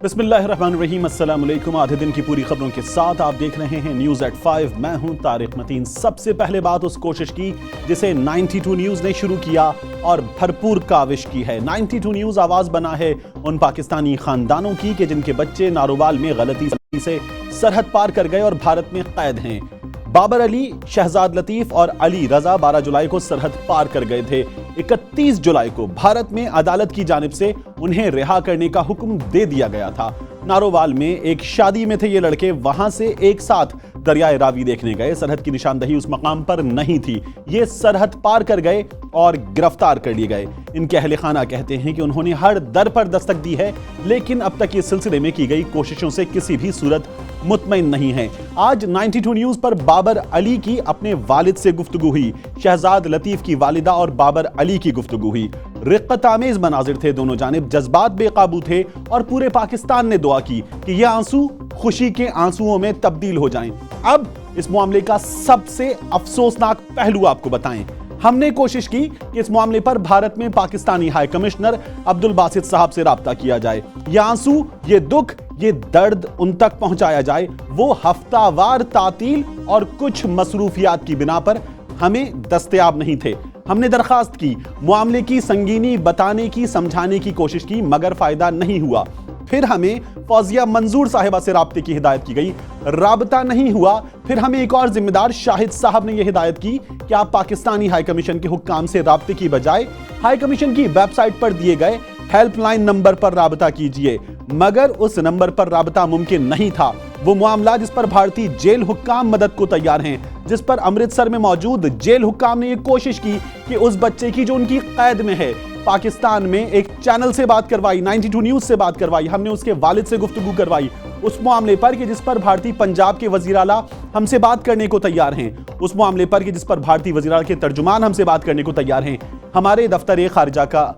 बिस्मिल्लाहिर्रहमानिर्रहीम, अस्सलाम वालेकुम। आधे दिन की पूरी खबरों के साथ आप देख रहे हैं न्यूज़ एट 5। मैं हूं तारिक मतीन। सबसे पहले बात उस कोशिश की जिसे 92 न्यूज़ ने शुरू किया और भरपूर काविश की है। 92 न्यूज़ आवाज़ बना है उन पाकिस्तानी खानदानों की कि जिनके बच्चे नारोवाल में गलती से सरहद पार कर गए और भारत में कैद हैं। बाबर अली, शहजाद लतीफ़ और अली रज़ा 12 जुलाई को सरहद पार कर गए थे। 31 जुलाई को भारत में अदालत की जानिब से उन्हें रिहा करने का हुक्म दे दिया गया था। नारोवाल में एक शादी में थे ये लड़के, वहां से एक साथ दरियाए रावी देखने गए। सरहद की निशानदही उस मकाम पर नहीं थी। ये सरहद पार कर गए और गिरफ्तार कर लिए गए। इनके अहले खाना कहते हैं कि उन्होंने हर दर पर दस्तक दी है, लेकिन अब तक इस सिलसिले में की गई कोशिशों से किसी भी सूरत मुतमईन नहीं है। आज 92 न्यूज़ पर बाबर अली की अपने वालिद से गुफ्तगू हुई, शहजाद लतीफ़ की वालिदा और बाबर अली की गुफ्तगू हुई। रिक़्क़त आमेज़ मनाजिर थे, दोनों जानिब जज्बात बेकाबू थे और पूरे पाकिस्तान ने दुआ की कि ये आंसू खुशी के आंसुओं में तब्दील हो जाएं। अब इस मामले का सबसे अफसोसनाक पहलू आपको बताएं। हमने कोशिश की कि इस मामले पर भारत में पाकिस्तानी हाई कमिश्नर अब्दुल बासित साहब से राब्ता किया जाए। ये आंसू, ये दुख, ये दर्द उन तक पहुंचाया जाए। वो हफ्तावार तातील और कुछ मसरूफियात की बिना पर हमें दस्तयाब नहीं थे। हमने दरखास्त की, मामले की संगीनी बताने की, समझाने की कोशिश की, मगर फायदा नहीं हुआ। फिर हमें फौजिया मंजूर साहिबा से राब्ते की हिदायत की गई, राब्ता नहीं हुआ। फिर हमें एक और जिम्मेदार शाहिद साहब ने यह हिदायत की कि आप पाकिस्तानी हाई कमीशन के हुक्काम से राब्ते की बजाय हाई कमीशन की वेबसाइट पर दिए गए हेल्पलाइन नंबर पर राब्ता कीजिए। मगर उस नंबर पर राब्ता मुमकिन नहीं था। वो मामला जिस पर भारतीय जेल हुक्काम मदद को तैयार हैं, जिस पर अमृतसर में मौजूद जेल हुक्काम ने यह कोशिश की कि उस बच्चे की जो उनकी कैद में है, पाकिस्तान में एक चैनल से बात करवाई, 92 न्यूज़ से बात करवाई, हमने उसके वालिद से गुफ्तगू करवाई उस मामले पर कि जिस पर भारतीय पंजाब के वज़ीर आला हमसे बात करने को तैयार हैं, उस मामले पर कि जिस पर भारतीय वज़ीर आला के तर्जुमान हमसे बात करने को तैयार हैं। हमारे दफ्तर खारिजा का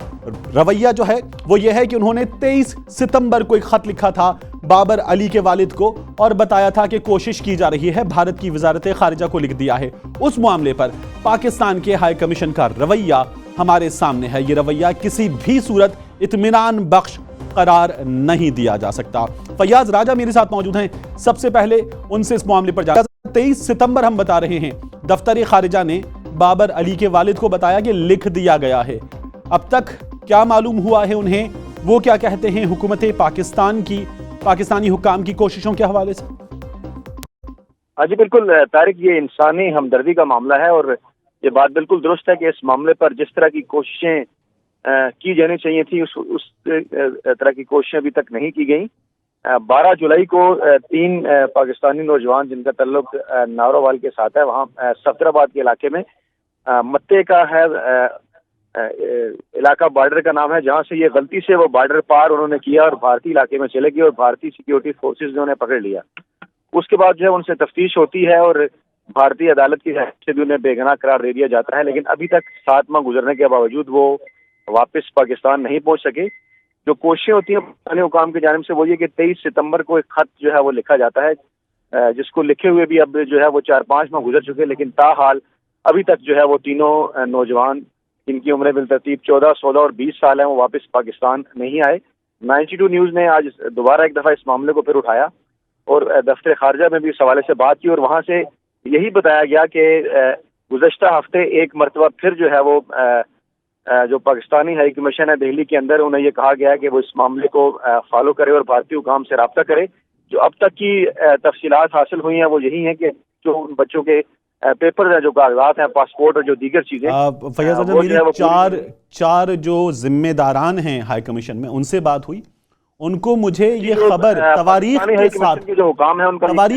रवैया जो है वो ये है कि उन्होंने 23 सितंबर को एक खत लिखा था बाबर अली के वालिद को और बताया था कि कोशिश की जा रही है। भारत की वजारत खारिजा को लिख दिया है। उस मामले पर पाकिस्तान के हाई कमीशन का रवैया हमारे सामने है। ये रवैया किसी भी सूरत इत्मीनान बख्श करार नहीं दिया जा सकता। फैयाज राजा मेरे साथ मौजूद हैं। सबसे पहले उनसे इस मामले पर 23 सितंबर हम बता रहे हैं, दफ्तर खारिजा ने बाबर अली के वालिद को बताया कि लिख दिया गया है। अब तक क्या मालूम हुआ है उन्हें? वो क्या कहते हैं हुकूमत पाकिस्तान की, पाकिस्तानी हुक्काम की कोशिशों के हवाले से? हाँ जी बिल्कुल तारिक, ये इंसानी हमदर्दी का मामला है और ये बात बिल्कुल दुरुस्त है कि इस मामले पर जिस तरह की कोशिशें की जानी चाहिए थी उस तरह की कोशिशें अभी तक नहीं की गई। 12 जुलाई को 3 पाकिस्तानी नौजवान जिनका तल्लुक नारोवाल के साथ है, वहाँ सफदराबाद के इलाके में मत्ते का है इलाका, बॉर्डर का नाम है, जहाँ से ये गलती से वो बॉर्डर पार उन्होंने किया और भारतीय इलाके में चले गए और भारतीय सिक्योरिटी फोर्सेस ने उन्हें पकड़ लिया। उसके बाद जो है उनसे तफ्तीश होती है और भारतीय अदालत की से भी उन्हें बेगुनाह करार दे दिया जाता है। लेकिन अभी तक 7 माह गुजरने के बावजूद वो वापस पाकिस्तान नहीं पहुंच सके। जो कोशिशें होती हैं पाकिस्तानी हुकाम की जानिब से वो ये कि 23 सितंबर को एक खत जो है वो लिखा जाता है, जिसको लिखे हुए भी अब जो है वो 4-5 माह गुजर चुके, लेकिन ताहाल अभी तक जो है वो तीनों नौजवान जिनकी उम्रें बिलतरतीब 14, 16 और 20 साल हैं वो वापस पाकिस्तान नहीं आए। 92 न्यूज़ ने आज दोबारा एक दफ़ा इस मामले को फिर उठाया और दफ्तर खारजा में भी इस हवाले से बात की और वहाँ से यही बताया गया कि गुज़श्ता हफ्ते एक मरतबा फिर जो है वो जो पाकिस्तानी हाई कमीशन है दिल्ली के अंदर, उन्हें ये कहा गया कि वो इस मामले को फॉलो करे और भारतीय हुकाम से रब्ता करे। जो अब तक की तफसीलात हासिल हुई हैं वो यही हैं कि जो उन बच्चों के पेपर है, जो कागजात हैं, पासपोर्ट और जो दीगर चीजें, चार जो जिम्मेदारान हैं हाई कमीशन में, उनसे बात हुई। उनको मुझे ये खबर तवारीख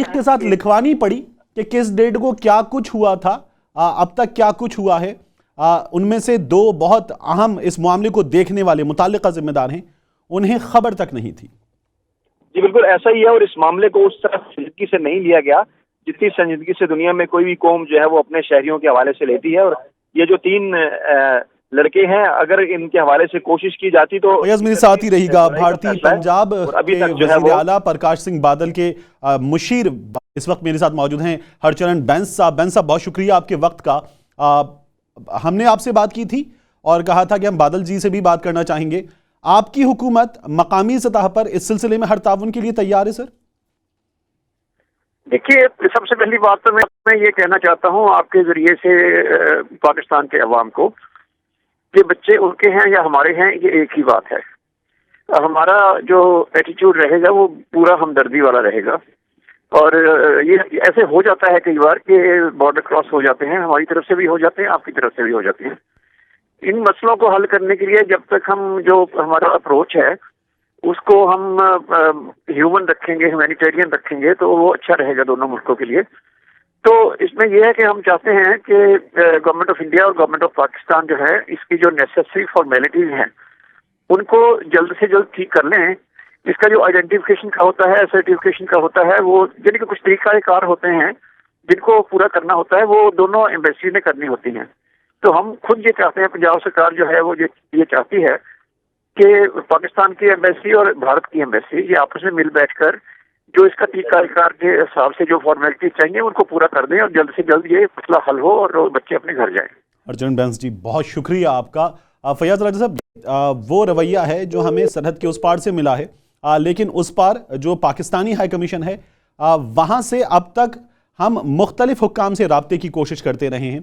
के साथ लिखवानी पड़ी कि किस डेट को क्या कुछ हुआ था, अब तक क्या कुछ हुआ है। उनमें से 2 बहुत अहम इस मामले को देखने वाले मुताल्लिका जिम्मेदार हैं, उन्हें खबर तक नहीं थी। जी बिल्कुल ऐसा ही है और इस मामले को उस तरह संजीदगी से नहीं लिया गया जितनी संजीदगी से दुनिया में कोई भी कौम जो है वो अपने शहरियों के हवाले से लेती है। और ये जो 3 लड़के हैं, अगर इनके हवाले से कोशिश की जाती तो मेरे साथ ही रहेगा भारतीय पंजाब के वज़ीर आला प्रकाश सिंह बादल के मुशीर इस वक्त मेरे साथ मौजूद हैं, हरचरण बैंस साहब। बैंस साहब, बहुत शुक्रिया आपके वक्त का। हमने आपसे बात की थी और कहा था कि हम बादल जी से भी बात करना चाहेंगे। آپ کی حکومت مقامی سطح پر اس سلسلے میں ہر تعاون کے لیے تیار ہے سر؟ دیکھیے، سب سے پہلی بات تو میں یہ کہنا چاہتا ہوں آپ کے ذریعے سے پاکستان کے عوام کو کہ بچے ان کے ہیں یا ہمارے ہیں، یہ ایک ہی بات ہے. ہمارا جو ایٹیچیوڈ رہے گا وہ پورا ہمدردی والا رہے گا. اور یہ ایسے ہو جاتا ہے کئی بار کہ بارڈر کراس ہو جاتے ہیں، ہماری طرف سے بھی ہو جاتے ہیں، آپ کی طرف سے بھی ہو جاتے ہیں. ان مسئلوں کو حل کرنے کے لیے جب تک ہم جو ہمارا اپروچ ہے اس کو ہم ہیومن رکھیں گے، ہیومینیٹیرین رکھیں گے، تو وہ اچھا رہے گا دونوں ملکوں کے لیے. تو اس میں یہ ہے کہ ہم چاہتے ہیں کہ گورنمنٹ آف انڈیا اور گورنمنٹ آف پاکستان جو ہے اس کی جو نیسیسری فارمیلٹیز ہیں ان کو جلد سے جلد ٹھیک کر لیں. اس کا جو آئیڈینٹیفیکیشن کا ہوتا ہے، سرٹیفکیشن کا ہوتا ہے، وہ یعنی کہ کچھ طریقہ کار ہوتے ہیں جن کو پورا کرنا ہوتا ہے، وہ دونوں ایمبیسی نے کرنی ہوتی ہیں. تو ہم خود یہ چاہتے ہیں، پنجاب سرکار جو ہے وہ یہ چاہتی ہے کہ پاکستان کی ایمبیسی اور بھارت کی ایمبیسی یہ آپس میں مل بیٹھ کر جو اس کا طریقہ کار کے حساب سے جو فارمیلٹیز چاہیے ان کو پورا کر دیں اور جلد سے جلد یہ مسئلہ حل ہو اور بچے اپنے گھر جائیں. ارجن بینس جی، بہت شکریہ آپ کا. فیاض راجہ صاحب، وہ رویہ ہے جو ہمیں سرحد کے اس پار سے ملا ہے، لیکن اس پار جو پاکستانی ہائی کمیشن ہے وہاں سے اب تک ہم مختلف حکام سے رابطے کی کوشش کرتے رہے ہیں.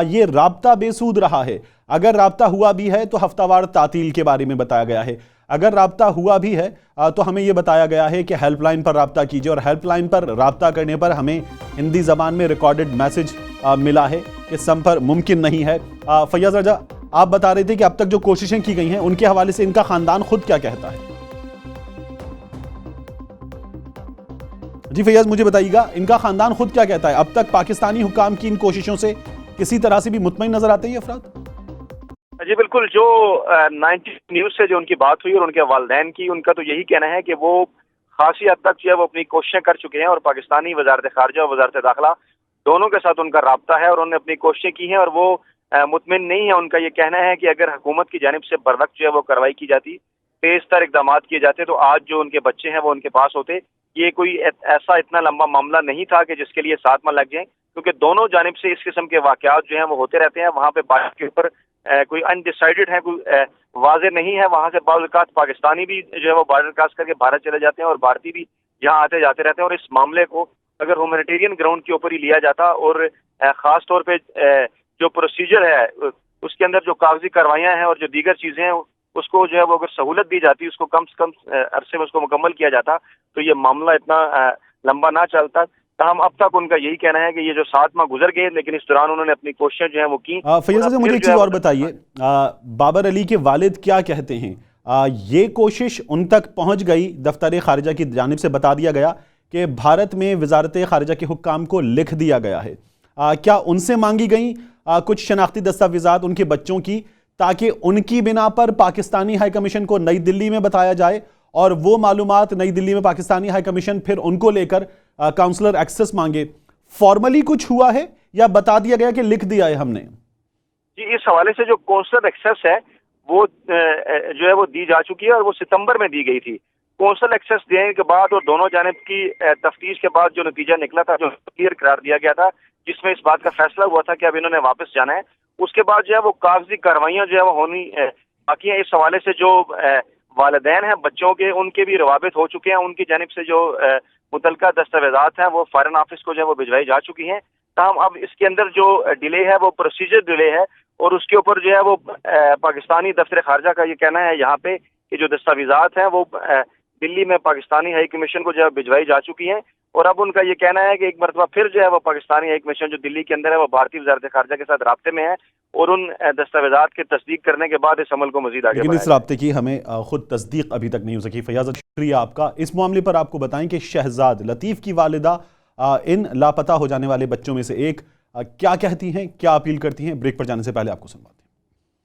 یہ رابطہ بے سود رہا ہے. اگر رابطہ ہوا بھی ہے تو ہفتہ وار تعطیل کے بارے میں بتایا گیا ہے. اگر رابطہ ہوا بھی ہے تو ہمیں یہ بتایا گیا ہے کہ ہیلپ لائن پر رابطہ کیجئے، اور ہیلپ لائن پر رابطہ کرنے پر ہمیں ہندی زبان میں ریکارڈڈ میسج ملا ہے کہ سمپر ممکن نہیں ہے. فیاض راجہ، آپ بتا رہے تھے کہ اب تک جو کوششیں کی گئی ہیں ان کے حوالے سے ان کا خاندان خود کیا کہتا ہے؟ جی فیاض، مجھے بتائیے گا ان کا خاندان خود کیا کہتا ہے؟ اب تک پاکستانی حکام کی ان کوششوں سے کسی طرح سے بھی مطمئن نظر آتے ہیں یہ افراد؟ جی بالکل، جو 90 نیوز سے جو ان کی بات ہوئی اور ان کے والدین کی، ان کا تو یہی کہنا ہے کہ وہ خاصی حد تک جو ہے وہ اپنی کوششیں کر چکے ہیں، اور پاکستانی وزارت خارجہ اور وزارت داخلہ دونوں کے ساتھ ان کا رابطہ ہے اور انہوں نے اپنی کوششیں کی ہیں، اور وہ مطمئن نہیں ہے. ان کا یہ کہنا ہے کہ اگر حکومت کی جانب سے بر وقت جو ہے وہ کارروائی کی جاتی، تیز تر اقدامات کیے جاتے، تو آج جو ان کے بچے ہیں وہ ان کے پاس ہوتے. یہ کوئی ایسا اتنا لمبا معاملہ نہیں تھا کہ جس کے لیے 7 ماہ لگ جائیں، کیونکہ دونوں جانب سے اس قسم کے واقعات جو ہیں وہ ہوتے رہتے ہیں. وہاں پہ بات کے اوپر کوئی انڈیسائیڈڈ ہے، کوئی واضح نہیں ہے. وہاں سے بعض اوقات پاکستانی بھی جو ہے وہ بارڈر کراس کر کے بھارت چلے جاتے ہیں اور بھارتی بھی یہاں آتے جاتے رہتے ہیں. اور اس معاملے کو اگر ہیومینیٹیرین گراؤنڈ کے اوپر ہی لیا جاتا اور خاص طور پہ جو پروسیجر ہے اس کے اندر جو کاغذی کاروائیاں ہیں اور جو دیگر چیزیں ہیں اس کو جو ہے وہ اگر سہولت دی جاتی، اس کو کم سے کم عرصے میں اس کو مکمل کیا جاتا، تو یہ معاملہ اتنا لمبا نہ چلتا. تاہم اب تک ان کا یہی کہنا ہے کہ یہ جو 7 ماہ گزر گئے، لیکن اس دوران انہوں نے اپنی کوششیں جو ہیں وہ کی. فیاض صاحب، مجھے ایک چیز اور بتائیے، بابر علی کے والد کیا کہتے ہیں؟ یہ کوشش ان تک پہنچ گئی، دفتر خارجہ کی جانب سے بتا دیا گیا کہ بھارت میں وزارت خارجہ کے حکام کو لکھ دیا گیا ہے. کیا ان سے مانگی گئیں کچھ شناختی دستاویزات ان کے بچوں کی، تاکہ ان کی بنا پر پاکستانی ہائی کمیشن کو نئی دلی میں بتایا جائے اور وہ معلومات نئی دلی میں پاکستانی ہائی کمیشن پھر ان کو لے کر کاؤنسلر ایکسس مانگے؟ فارملی کچھ ہوا ہے یا بتا دیا گیا کہ لکھ دیا ہے ہم نے؟ جی، اس حوالے سے جو کاؤنسلر ایکسس ہے وہ جو ہے وہ دی جا چکی ہے اور وہ ستمبر میں دی گئی تھی. کونسل ایکسس دینے کے بعد اور دونوں جانب کی تفتیش کے بعد جو نتیجہ نکلا تھا، جو کلیئر قرار دیا گیا تھا، جس میں اس بات کا فیصلہ ہوا تھا کہ اب انہوں نے واپس جانا ہے، اس کے بعد جو ہے وہ کاغذی کارروائیاں جو ہے وہ ہونی باقی ہیں. اس حوالے سے جو والدین ہیں بچوں کے، ان کے بھی روابط ہو چکے ہیں. ان کی جانب سے جو متعلقہ دستاویزات ہیں وہ فارن آفس کو جو ہے وہ بھجوائی جا چکی ہیں. تاہم اب اس کے اندر جو ڈیلے ہے وہ پروسیجر ڈیلے ہے، اور اس کے اوپر جو ہے وہ پاکستانی دفتر خارجہ کا یہ کہنا ہے یہاں پہ کہ جو دستاویزات ہیں وہ دلی میں پاکستانی ہائی کمیشن کو جو ہے بھجوائی جا چکی ہیں. اور اب ان کا یہ کہنا ہے کہ ایک مرتبہ پھر جو ہے وہ پاکستانی ہائی کمیشن جو دلی کے اندر ہے وہ بھارتی وزارت خارجہ کے ساتھ رابطے میں ہے، اور ان دستاویزات کی تصدیق کرنے کے بعد اس عمل کو مزید آگے لیکن اس رابطے کی ہمیں خود تصدیق ابھی تک نہیں ہو سکی. فیاض، شکریہ آپ کا. اس معاملے پر آپ کو بتائیں کہ شہزاد لطیف کی والدہ ان لاپتہ ہو جانے والے بچوں میں سے ایک کیا کہتی ہیں، کیا اپیل کرتی ہیں؟ بریک پر جانے سے پہلے آپ کو سنواتے ہیں.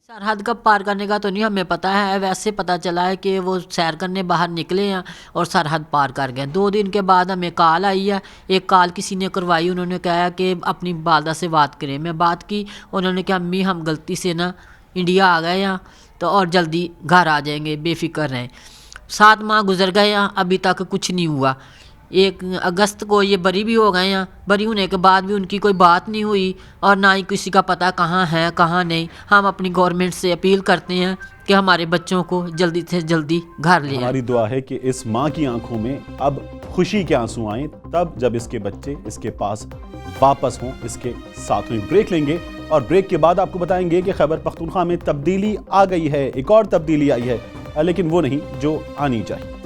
سرحد کا پار کرنے کا تو نہیں ہمیں پتہ ہے، ویسے پتہ چلا ہے کہ وہ سیر کرنے باہر نکلے ہیں اور سرحد پار کر گئے. 2 دن کے بعد ہمیں کال آئی ہے، ایک کال کسی نے کروائی، انہوں نے کہا کہ اپنی والدہ سے بات کریں. میں بات کی، انہوں نے کہا امی ہم غلطی سے نا انڈیا آ گئے ہیں تو اور جلدی گھر آ جائیں گے، بے فکر رہیں. 7 ماہ گزر گئے ہیں، ابھی تک کچھ نہیں ہوا. 1 अगस्त को ये बरी भी हो गए हैं, बरी होने के बाद भी उनकी कोई बात नहीं हुई और ना ही किसी का पता कहाँ है कहाँ नहीं। हम अपनी गवर्नमेंट से अपील करते हैं कि हमारे बच्चों को जल्दी से जल्दी घर ले आएं। हमारी दुआ है कि इस माँ की आंखों में अब खुशी के आंसू आएं तब जब इसके बच्चे इसके पास वापस हों, इसके साथ में। ब्रेक लेंगे और ब्रेक के बाद आपको बताएंगे कि खैबर पख्तूनख्वा में तब्दीली आ गई है, एक और तब्दीली आई है, लेकिन वो नहीं जो आनी चाहिए।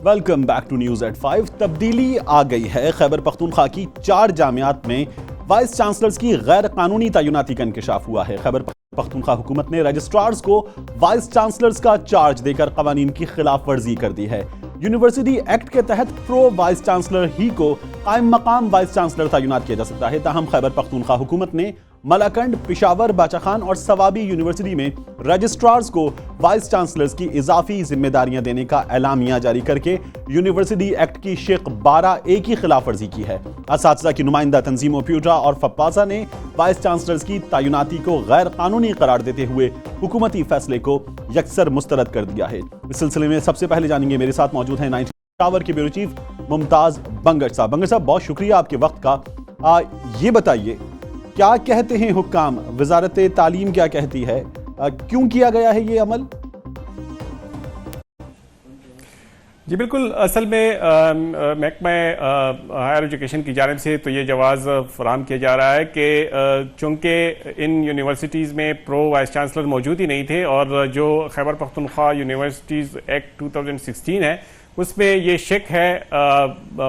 Welcome back to news at 5। तब्दीली आ गई है। खैबर पख्तूनख्वा की 4 जामियात में वाइस चांसलर्स की गैर कानूनी तैनाती का इंकशाफ हुआ है। खैबर पख्तूनख्वा हुकूमत ने रजिस्ट्रार्स को वाइस चांसलर्स का चार्ज देकर कवानीन की खिलाफ वर्जी कर दी है। यूनिवर्सिटी एक्ट के तहत प्रो वाइस चांसलर ही को कायम मकाम वाइस चांसलर तैनात किया जा सकता है। ताहम खैबर पख्तूनख्वा हुकूमत ने मलाकंड, पिशावर, बाचाखान और सवाबी यूनिवर्सिटी में रजिस्ट्रार्स को वाइस चांसलर्स की इजाफी जिम्मेदारियां देने का एलामिया जारी करके यूनिवर्सिटी एक्ट की शेख 12A की खिलाफ वर्जी की है। असातिज़ा की नुमाइंदा तंजीमों प्यूटा और फप्पासा ने वाइस चांसलर्स की तैनाती को गैर कानूनी करार देते हुए हुकूमती फैसले को यकसर मुस्तरद कर दिया है। इस सिलसिले में सबसे पहले जानेंगे, मेरे साथ मौजूद हैं 90 टावर के ब्यूरो चीफ मुमताज बंगट साहब। बंगट साहब, बहुत शुक्रिया आपके वक्त का। ये बताइए, क्या कहते हैं हुक्काम, वजारत तालीम क्या कहती है, क्यों किया गया है ये अमल? जी बिल्कुल, असल में महकमा हायर एजुकेशन की जानिब से तो ये जवाज़ फराहम किया जा रहा है कि चूँकि इन यूनिवर्सिटीज़ में प्रो वाइस चांसलर मौजूद ही नहीं थे और जो खैबर पख्तूनख्वा यूनिवर्सिटीज़ एक्ट 2016 है उसमें ये शिक है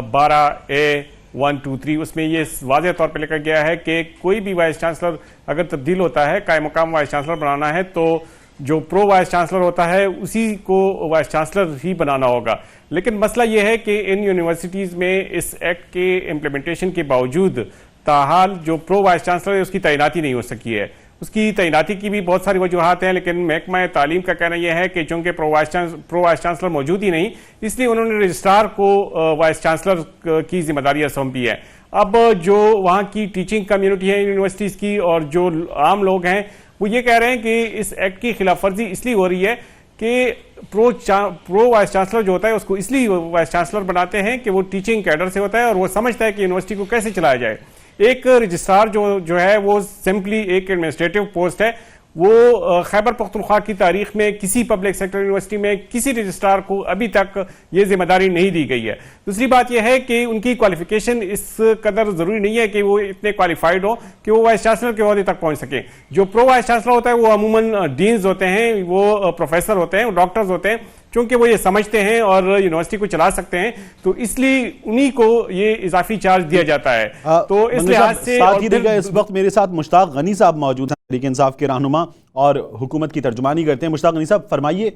12A(1)(2)(3), उसमें ये वाज़ेह तौर पर लिखा गया है कि कोई भी वाइस चांसलर अगर तब्दील होता है, कायम मकाम वाइस चांसलर बनाना है, तो जो प्रो वाइस चांसलर होता है उसी को वाइस चांसलर ही बनाना होगा। लेकिन मसला ये है कि इन यूनिवर्सिटीज़ में इस एक्ट के इम्प्लीमेंटेशन के बावजूद ताहाल जो प्रो वाइस चांसलर है उसकी तैनाती नहीं हो सकी है। उसकी तैनाती की भी बहुत सारी वजूहात हैं, लेकिन महकमा तालीम का कहना यह है कि चूँकि प्रो वाइस चांसलर मौजूद ही नहीं, इसलिए उन्होंने रजिस्ट्रार को वाइस चांसलर की जिम्मेदारियाँ सौंपी है। अब जो वहाँ की टीचिंग कम्युनिटी है यूनिवर्सिटीज़ की और जो आम लोग हैं वो ये कह रहे हैं कि इस एक्ट की खिलाफ वर्जी इसलिए हो रही है कि प्रो वाइस चांसलर जो होता है उसको इसलिए वाइस चांसलर बनाते हैं कि वो टीचिंग कैडर से होता है और वो समझता है कि यूनिवर्सिटी को कैसे चलाया जाए। एक रजिस्ट्रार जो है वो सिंपली एक एडमिनिस्ट्रेटिव पोस्ट है। वो खैबर पख्तूनख्वा की तारीख में किसी पब्लिक सेक्टर यूनिवर्सिटी में किसी रजिस्ट्रार को अभी तक ये जिम्मेदारी नहीं दी गई है। दूसरी बात यह है कि उनकी क्वालिफिकेशन इस कदर जरूरी नहीं है कि वो इतने क्वालिफाइड हो कि वो वाइस चांसलर के ओहदे तक पहुंच सके। जो प्रो वाइस चांसलर होता है वो अमूमन डीन्स होते हैं, वो प्रोफेसर होते हैं, डॉक्टर्स होते हैं, क्योंकि वो ये समझते हैं और यूनिवर्सिटी को चला सकते हैं, तो इसलिए उन्हीं को ये इजाफी चार्ज दिया जाता है। तो इस लिहाज से इस वक्त मेरे साथ मुश्ताक गनी साहब मौजूद हैं, तहरीक इंसाफ के रहनुमा और हुकूमत की तर्जुमानी करते हैं। मुश्ताक गनी साहब, फरमाइए,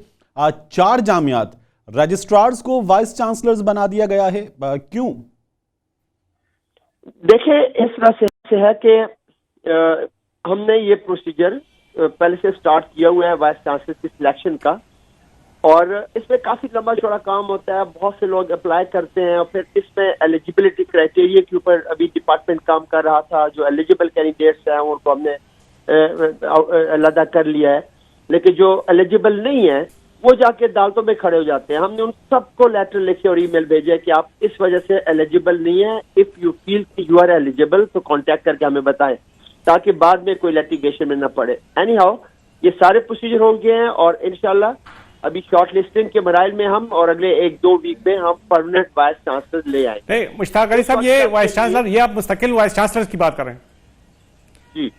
4 जामियात रजिस्ट्रार्स को वाइस चांसलर्स बना दिया गया है, क्यों? देखिए, इस वजह से है कि हमने ये प्रोसीजर पहले से स्टार्ट किया हुआ है वाइस चांसलर की सिलेक्शन का, और इसमें काफी लंबा चौड़ा काम होता है। बहुत से लोग अप्लाई करते हैं और फिर इसमें एलिजिबिलिटी क्राइटेरिया के ऊपर अभी डिपार्टमेंट काम कर रहा था। जो एलिजिबल कैंडिडेट्स हैं उनको हमने अलग कर लिया है, लेकिन जो एलिजिबल नहीं है वो जाके अदालतों में खड़े हो जाते हैं। हमने उन सबको लेटर लिखे और ईमेल भेजे कि आप इस वजह से एलिजिबल नहीं है, इफ यू फील कि यू आर एलिजिबल तो कांटेक्ट करके हमें बताएं, ताकि बाद में कोई लिटिगेशन में न पड़े। एनी हाउ, ये सारे प्रोसीजर हो गए हैं और इंशाल्लाह अभी शॉर्ट लिस्टिंग के मराइल में हम और अगले 1-2 वीक में हम परमानेंट वाइस चांसलर ले आएंगे। मुश्ताक अली साहब, ये वाइस चांसलर, ये आप मुस्तकिल वाइस चांसलर की बात कर रहे हैं? जी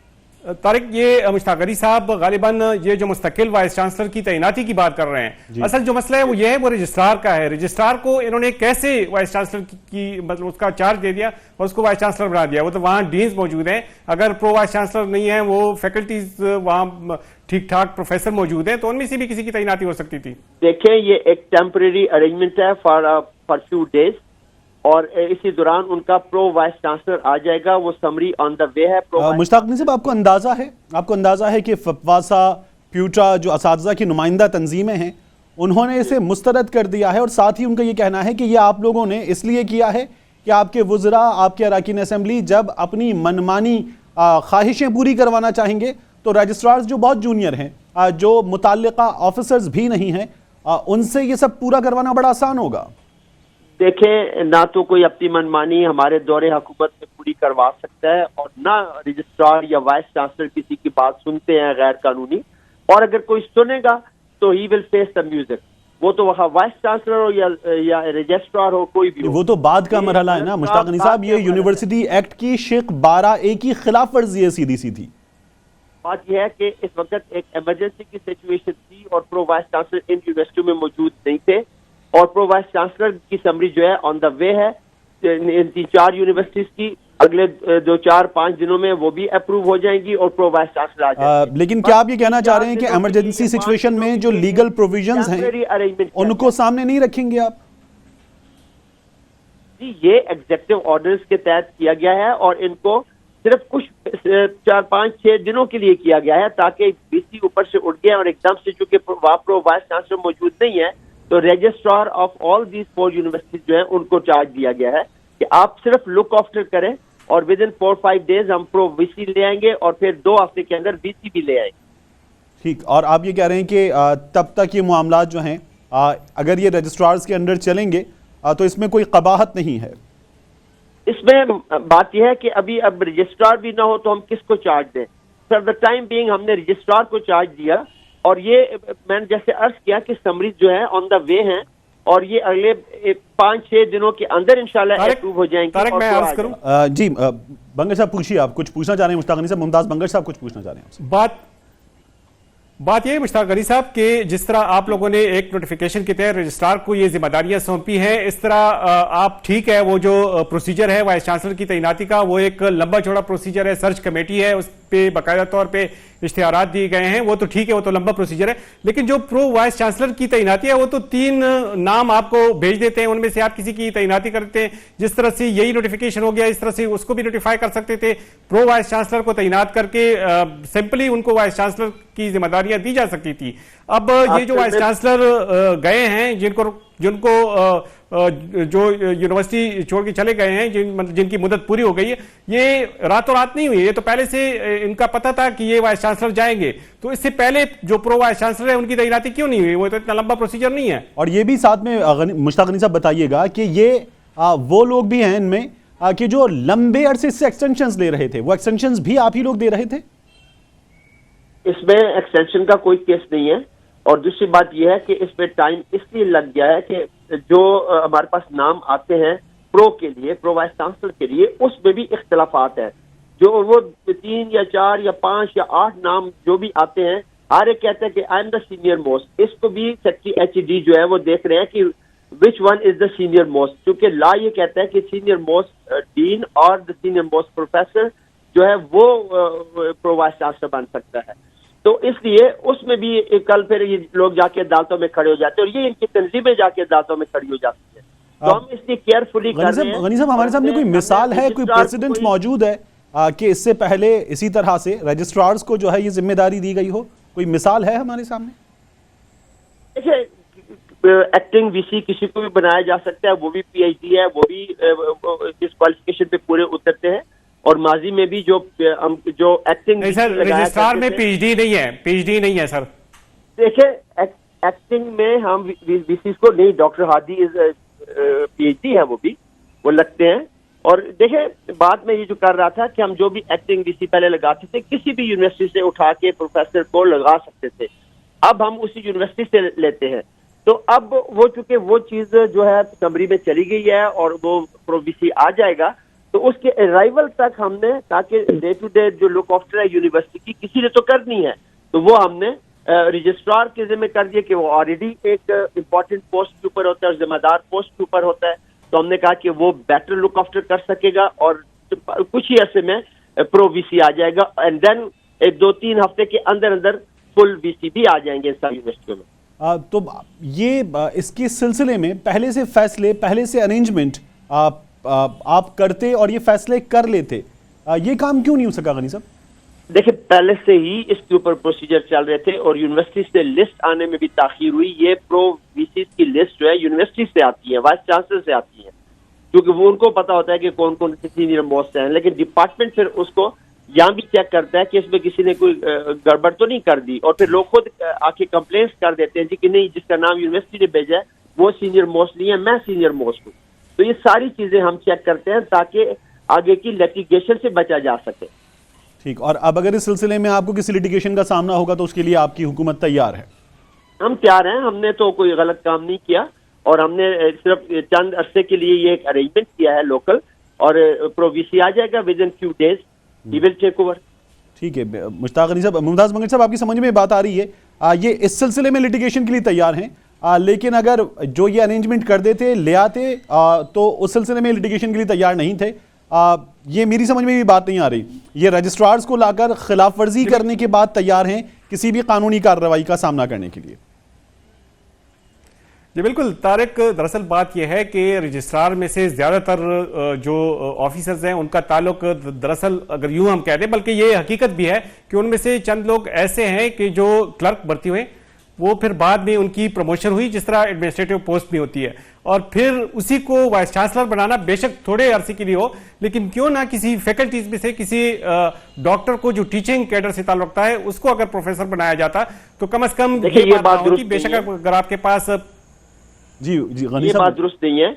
तारिक, ये मुश्ताक अली साहब गालिबन ये जो मुस्तकिल वाइस चांसलर की तैनाती की बात कर रहे हैं, असल जो मसला है वो ये है, वो रजिस्ट्रार का है। रजिस्ट्रार को इन्होंने कैसे वाइस चांसलर की मतलब उसका चार्ज दे दिया और उसको वाइस चांसलर बना दिया? वो तो वहाँ डीन्स मौजूद हैं, अगर प्रो वाइस चांसलर नहीं है, वो फैकल्टीज वहाँ ठीक ठाक प्रोफेसर मौजूद हैं, तो उनमें से भी किसी की तैनाती हो सकती थी। देखें, ये एक टेम्परेरी अरेंजमेंट है फॉर फ्यू डेज, और इसी दौरान उनका प्रो वाइस चांसलर आ जाएगा। वो समरी ऑन द वे है। मुश्ताक साहब, आपको अंदाजा है कि फप्पासा, پیوٹا جو اساتذہ کی نمائندہ تنظیمیں ہیں انہوں نے اسے مسترد کر دیا ہے، اور ساتھ ہی ان کا یہ کہنا ہے کہ یہ آپ لوگوں نے اس لیے کیا ہے کہ آپ کے وزراء، آپ کے اراکین اسمبلی جب اپنی منمانی خواہشیں پوری کروانا چاہیں گے تو رجسٹرارز جو بہت جونیئر ہیں، جو متعلقہ آفیسرز بھی نہیں ہیں، ان سے یہ سب پورا کروانا بڑا آسان ہوگا۔ دیکھیں، نہ تو کوئی اپنی منمانی ہمارے دور حکومت میں پوری کروا سکتا ہے، اور نہ رجسٹرار یا وائس چانسلر کسی کی بات سنتے ہیں غیر قانونی، اور اگر کوئی سنے گا تو ہی ول فیس دا میوزک، وہ تو وہاں وائس چانسلر ہو یا رجسٹرار ہو، کوئی بھی ہو۔ وہ تو بعد کا مرحلہ ہے نا مشتاق غنی صاحب، یہ یونیورسٹی ایکٹ کی شق 12A کی خلاف ورزی ہے سیدھی سیدھی۔ بات یہ ہے کہ اس وقت ایک ایمرجنسی کی سچویشن تھی اور پرو وائس چانسلر ان یونیورسٹیوں میں موجود نہیں تھے، اور پرو وائس چانسلر کی سمری جو ہے آن دا وے ہے، ان 3-4 یونیورسٹیز کی اگلے 2-4-5 دنوں میں وہ بھی اپروو ہو جائیں گی اور پرو وائس چانسلر آ جائیں گے۔ لیکن کیا آپ یہ کہنا چاہ رہے ہیں کہ ایمرجنسی سچویشن میں جو لیگل پروویژنز ہیں ان کو سامنے نہیں رکھیں گے آپ؟ جی، یہ ایگزیکٹو آرڈرز کے تحت کیا گیا ہے، اور ان کو صرف کچھ 4-5-6 دنوں کے لیے کیا گیا ہے تاکہ بی سی اوپر سے اٹھ گیا، اور ایک دم سے چونکہ وہاں پرو وائس چانسلر موجود نہیں ہے تو registrar of all these 4 universities جو ہیں ان کو چارج دیا گیا ہے کہ آپ صرف لک آفٹر کریں، اور ود ان 4-5 days ہم پرو وی سی لے آئیں گے، اور پھر 2 ہفتے کے اندر وی سی بھی لے آئیں گے۔ ٹھیک، اور آپ یہ کہہ رہے ہیں کہ تب تک یہ معاملات جو ہیں اگر یہ رجسٹرارز کے انڈر چلیں گے تو اس میں کوئی قباحت نہیں ہے؟ اس میں بات یہ ہے کہ اب رجسٹرار بھی نہ ہو تو ہم کس کو چارج دیں؟ فار دا ٹائم بینگ ہم نے رجسٹرار کو چارج دیا، اور یہ میں نے جیسے عرض کیا کہ سمریز جو ہے آن دا وے ہیں، اور یہ اگلے 5-6 دنوں کے اندر انشاءاللہ اپروو ہو جائیں گے۔ طارق، میں عرض کروں؟ جی بنگش صاحب پوچھیے، آپ کچھ پوچھنا چاہ رہے ہیں؟ مشتاق غنی صاحب، ممتاز بنگش صاحب کچھ پوچھنا چاہ رہے ہیں آپ سے۔ بات یہ ہے مشتاق غنی صاحب کہ جس طرح آپ لوگوں نے ایک نوٹیفیکیشن کے تحت رجسٹرار کو یہ ذمہ داریاں سونپی ہیں، اس طرح آپ ٹھیک ہے، وہ جو پروسیجر ہے وائس چانسلر کی تعیناتی کا وہ ایک لمبا چوڑا پروسیجر ہے، سرچ کمیٹی ہے، اس پہ باقاعدہ طور پہ اشتہارات دیے گئے ہیں، وہ تو ٹھیک ہے، وہ تو لمبا پروسیجر ہے، لیکن جو پرو وائس چانسلر کی تعیناتی ہے وہ تو 3 نام آپ کو بھیج دیتے ہیں، ان میں سے آپ کسی کی تعیناتی کرتے ہیں، جس طرح سے یہی نوٹیفیکیشن ہو گیا اس طرح سے اس کو بھی نوٹیفائی کر سکتے تھے، پرو وائس چانسلر کو تعینات کر کے سمپلی ان کو وائس چانسلر کی ذمہ داریاں دی جا سکتی تھی۔ اب یہ جو وائس چانسلر گئے ہیں، جن کو جو یونیورسٹی چھوڑ کے چلے گئے ہیں، جن کی مدت پوری ہو گئی ہے، یہ راتوں رات نہیں ہوئی، یہ تو پہلے سے ان کا پتہ تھا کہ یہ وائس چانسلر جائیں گے، تو اس سے پہلے جو پرو وائس چانسلر ہے ان کی تعیناتی کیوں نہیں ہوئی؟ وہ تو اتنا لمبا پروسیجر نہیں ہے۔ اور یہ بھی ساتھ میں مشتاق غنی صاحب بتائیے گا کہ یہ وہ لوگ بھی ہیں ان میں کہ جو لمبے عرصے سے ایکسٹینشنز لے رہے تھے، وہ ایکسٹینشنز بھی آپ ہی لوگ دے رہے تھے؟ اس میں ایکسٹینشن کا کوئی کیس نہیں ہے، اور دوسری بات یہ ہے کہ اس پہ ٹائم اس لیے لگ گیا ہے کہ جو ہمارے پاس نام آتے ہیں پرو کے لیے، پرو وائس چانسلر کے لیے، اس میں بھی اختلافات ہیں، جو وہ 3 یا 4 یا 5 یا 8 نام جو بھی آتے ہیں، ہر ایک کہتے ہیں کہ I am the senior most. اس کو بھی سیکٹری ایچ ڈی جو ہے وہ دیکھ رہے ہیں کہ which one is the senior most, کیونکہ لا یہ کہتا ہے کہ سینئر موسٹ ڈین اور دا سینئر موسٹ پروفیسر جو ہے وہ پرو وائس چانسلر بن سکتا ہے، تو اس لیے اس میں بھی کل پھر یہ لوگ جا کے عدالتوں میں کھڑے ہو جاتے ہیں، اور یہ ان کی تنظیمیں جا کے عدالتوں میں کھڑی ہو جاتی ہیں، تو ہم اس لیے کیئرفلی کر رہے ہیں۔ غنی صاحب، ہمارے سامنے کوئی مثال ہے، کوئی پریسیڈنٹ موجود ہے کہ اس سے پہلے اسی طرح سے رجسٹرارز کو جو ہے یہ ذمہ داری دی گئی ہو؟ کوئی مثال ہے ہمارے سامنے؟ دیکھیں، ایکٹنگ وی سی کسی کو بھی بنایا جا سکتا ہے، وہ بھی پی ایچ ڈی ہے، وہ بھی اس کوالیفیکیشن پہ پورے اترتے ہیں، اور ماضی میں بھی جو ایکٹنگ رجسٹرار میں پی ایچ ڈی نہیں ہے، پی ایچ ڈی نہیں ہے سر۔ دیکھیں، ایکٹنگ میں ہم وی سی کو نہیں، ڈاکٹر ہادی پی ایچ ڈی ہے، وہ بھی وہ لگتے ہیں، اور دیکھیں بعد میں یہ جو کر رہا تھا کہ ہم جو بھی ایکٹنگ وی سی پہلے لگاتے تھے کسی بھی یونیورسٹی سے اٹھا کے پروفیسر کو لگا سکتے تھے، اب ہم اسی یونیورسٹی سے لیتے ہیں، تو اب وہ چونکہ وہ چیز جو ہے سمری میں چلی گئی ہے اور وہ پرو وی سی آ جائے گا، تو اس کے ارائیول تک ہم نے، تاکہ ڈے ٹو ڈے جو لک آفٹر ہے یونیورسٹی کی کسی نے تو کرنی ہے، تو وہ ہم نے رجسٹرار کے ذمہ کر دیا کہ وہ آلریڈی ایک امپورٹنٹ پوسٹ کے اوپر ہوتا ہے اور ذمہ دار پوسٹ کے اوپر ہوتا ہے، تو ہم نے کہا کہ وہ بیٹر لک آفٹر کر سکے گا، اور کچھ ہی عرصے میں پرو وی سی آ جائے گا، اینڈ دین 2-3 ہفتے کے اندر اندر فل وی سی بھی آ جائیں گے ساری یونیورسٹیوں میں۔ تو یہ اس کے سلسلے میں پہلے سے فیصلے، پہلے سے ارینجمنٹ آپ کرتے اور یہ فیصلے کر لیتے، یہ کام کیوں نہیں ہو سکا غنی صاحب؟ देखिए, पहले से ही इसके ऊपर प्रोसीजर चल रहे थे और यूनिवर्सिटी से लिस्ट आने में भी ताखीर हुई। ये प्रो वीसीज की लिस्ट जो है यूनिवर्सिटी से आती है, वाइस चांसलर से आती है, क्योंकि वो उनको पता होता है कि कौन कौन से सीनियर मोस्ट हैं। लेकिन डिपार्टमेंट फिर उसको यहाँ भी चेक करता है कि इसमें किसी ने कोई गड़बड़ तो नहीं कर दी, और फिर लोग खुद आके कंप्लेंट्स कर देते हैं जी कि नहीं, जिसका नाम यूनिवर्सिटी ने भेजा है वो सीनियर मोस्ट नहीं है, मैं सीनियर मोस्ट हूँ। तो ये सारी चीजें हम चेक करते हैं ताकि आगे की लिटिगेशन से बचा जा सके। ठीक, और अब अगर इस सिलसिले में आपको किसी लिटिगेशन का सामना होगा तो उसके लिए आपकी हुकूमत तैयार है? हम तैयार हैं, हमने तो कोई गलत काम नहीं किया और हमने सिर्फ चंद अरसे के लिए ये एक अरेंजमेंट किया है लोकल, और प्रोवीसी आ जाएगा within few days, he will take over. ठीक है मुश्ताक गनी साहब, मुमताज मंगल साहब, आपकी समझ में बात आ रही है? ये इस सिलसिले में लिटिगेशन के लिए तैयार हैं, लेकिन अगर जो ये अरेंजमेंट कर देते ले आते तो उस सिलसिले में लिटिगेशन के लिए तैयार नहीं थे। ये मेरी समझ में भी बात नहीं आ रही। ये रजिस्ट्रार्स को लाकर खिलाफ वर्जी करने के बाद तैयार हैं किसी भी कानूनी कार्रवाई का सामना करने के लिए? जी बिल्कुल तारिक, दरअसल बात यह है कि रजिस्ट्रार में से ज्यादातर जो ऑफिसर्स हैं उनका ताल्लुक दरअसल अगर यूं हम कह दें, बल्कि ये हकीकत भी है कि उनमें से चंद लोग ऐसे हैं कि जो क्लर्क भर्ती हुए वो फिर बाद में उनकी प्रमोशन हुई, जिस तरह एडमिनिस्ट्रेटिव पोस्ट भी होती है, और फिर उसी को वाइस चांसलर बनाना बेशक थोड़े अरसे के लिए हो, लेकिन क्यों ना किसी फैकल्टीज में से किसी डॉक्टर को जो टीचिंग कैडर से ताल्लुक रखता है उसको अगर प्रोफेसर बनाया जाता तो कम से कम ये बात दुरुस्त बेशक अगर आपके पास जी गनी ये साहब, बात दुरुस्त नहीं है।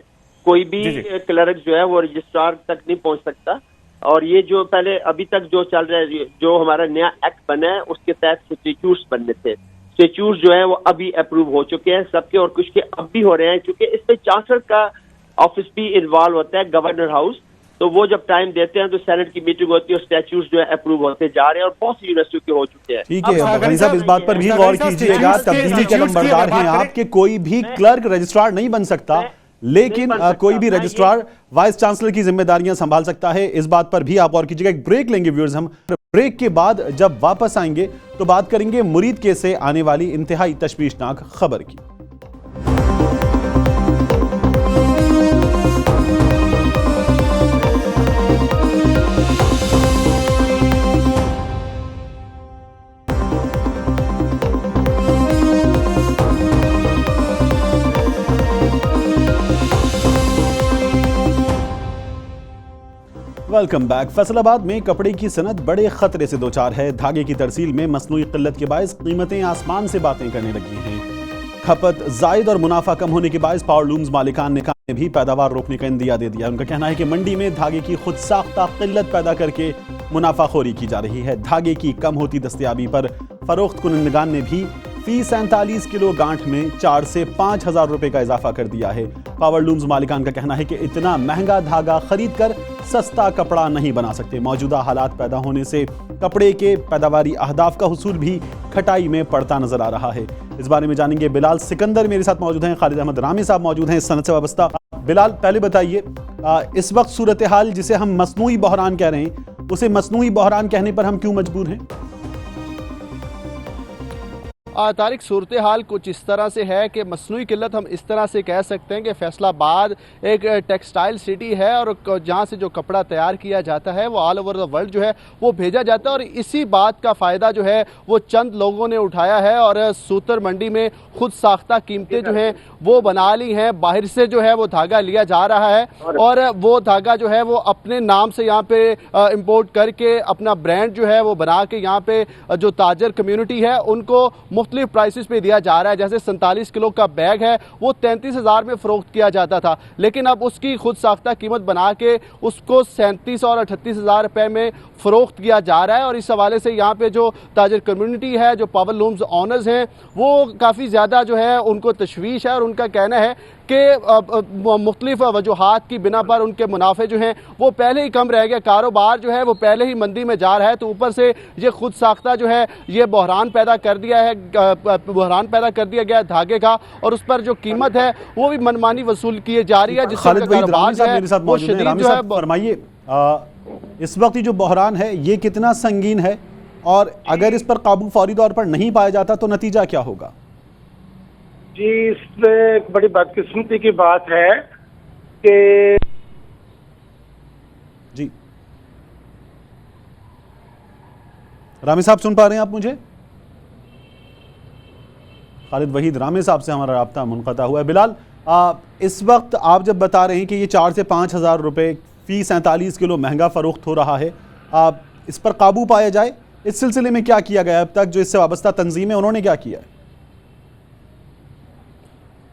कोई भी क्लर्क जो है वो रजिस्ट्रार तक नहीं पहुंच सकता, और ये जो पहले अभी तक जो चल रहा है, जो हमारा नया एक्ट बना है उसके तहत स्टैट्यूट्स बनने थे, स्टैट्यूट्स जो है वो अभी अप्रूव हो चुके हैं सबके, और कुछ के अब भी हो रहे हैं, क्योंकि इसमें चांसलर का ऑफिस भी इन्वॉल्व होता है, गवर्नर हाउस, तो वो जब टाइम देते हैं तो सेनेट की मीटिंग होती है और स्टैट्यूट्स जो है अप्रूव होते जा रहे हैं, और बहुत सी यूनिवर्सिटियों के हो चुके हैं। ठीक है गनी साहब, इस बात पर भी गौर कीजिएगा, तब्दीली के नंबरदार हैं आप कि कोई भी क्लर्क रजिस्ट्रार नहीं बन सकता, लेकिन कोई भी रजिस्ट्रार वाइस चांसलर की जिम्मेदारियां संभाल सकता है। इस बात पर भी आप गौर कीजिएगा। एक ब्रेक लेंगे व्यूअर्स, हम ब्रेक के बाद जब वापस आएंगे तो बात करेंगे मुरीद केस से आने वाली इंतहाई तशवीशनाक खबर की। Welcome back. फैसलाबाद में कपड़े की सनत बड़े खतरे से दो चार है। धागे की तरसील में मसनूई किल्लत के बायस कीमतें आसमान से बातें करने लगी हैं। खपत जायद और मुनाफा कम होने के बायस पावर लूम्स मालिकान ने भी पैदावार रोकने का इंदिया दे दिया। उनका कहना है कि मंडी में धागे की खुद साख्ता किल्लत पैदा करके मुनाफाखोरी की जा रही है। धागे की कम होती दस्तयाबी पर फरोख्त कुनंदगान ने भी फी 47 किलो गांठ में 4 से 5 हजार रुपए का इजाफा कर दिया है। पावर लूम्स मालिकान का कहना है कि इतना महंगा धागा खरीद कर सस्ता कपड़ा नहीं बना सकते। मौजूदा हालात पैदा होने से कपड़े के पैदावारी अहदाफ का हुसूल भी खटाई में पड़ता नजर आ रहा है। इस बारे में जानेंगे। बिलाल सिकंदर मेरे साथ मौजूद हैं, खालिद अहमद रामी साहब मौजूद हैं इस सनत से वाबस्ता। बिलाल, पहले बताइए, इस वक्त सूरत हाल जिसे हम मसनूई बहरान कह रहे हैं, उसे मसनूई बहरान कहने पर हम क्यों मजबूर हैं? तारिक, सूरत हाल कुछ इस तरह से है कि मसनूई किल्लत हम इस तरह से कह सकते हैं कि फैसलाबाद एक टेक्सटाइल सिटी है, और जहाँ से जो कपड़ा तैयार किया जाता है वो ऑल ओवर द वर्ल्ड जो है वो भेजा जाता है, और इसी बात का फ़ायदा जो है वो चंद लोगों ने उठाया है और सूतर मंडी में खुद साख्ता कीमतें जो हैं वो बना ली हैं। बाहर से जो है वो धागा लिया जा रहा है और वो धागा जो है वो अपने नाम से यहाँ पे इम्पोर्ट करके अपना ब्रांड जो है वो बना के यहाँ पे जो ताजर कम्युनिटी है उनको मुख्तलिफ प्राइसेस पे दिया जा रहा है। जैसे 47 किलो का बैग है वो 33,000 में फरोख्त किया जाता था, लेकिन अब उसकी खुद साख्ता कीमत बना के उसको 37 और 38,000 रुपए में फरोख्त किया जा रहा है। और इस हवाले से यहाँ पे जो ताजर कम्युनिटी है, जो पावर लूम्स ऑनर्स हैं, वो काफ़ी ज़्यादा जो है उनको तशवीश है, और उनका कहना है कि मुख्तलिफ वजूहात की बिना पर उनके मुनाफे जो हैं वो पहले ही कम रह गया, कारोबार जो है वो पहले ही मंदी में जा रहा है, तो ऊपर से ये खुद साख्ता जो है ये बहरान पैदा कर दिया गया है धागे का, और उस पर जो कीमत है वो भी मनमानी वसूल की जा रही है, जिससे कारोबार जो है वो शदीद जो है। फरमाइए, इस वक्त जो बहरान है ये कितना संगीन है, और अगर इस पर काबू फौरी तौर पर नहीं पाया जाता तो नतीजा क्या होगा? जी, इसमें एक बड़ी बदकिस्मती की बात है कि जी रामी साहब सुन पा रहे हैं आप मुझे? खालिद वहीद रामी साहब से हमारा राब्ता मुनक़ता हुआ है। बिलाल, इस वक्त आप जब बता रहे हैं कि ये 4 से 5 हज़ार रुपये फी 47 किलो महंगा फ़रोख्त हो रहा है, इस पर काबू पाया जाए, इस सिलसिले में क्या किया गया अब तक? जो इससे वाबस्ता तंजीमें उन्होंने क्या किया है?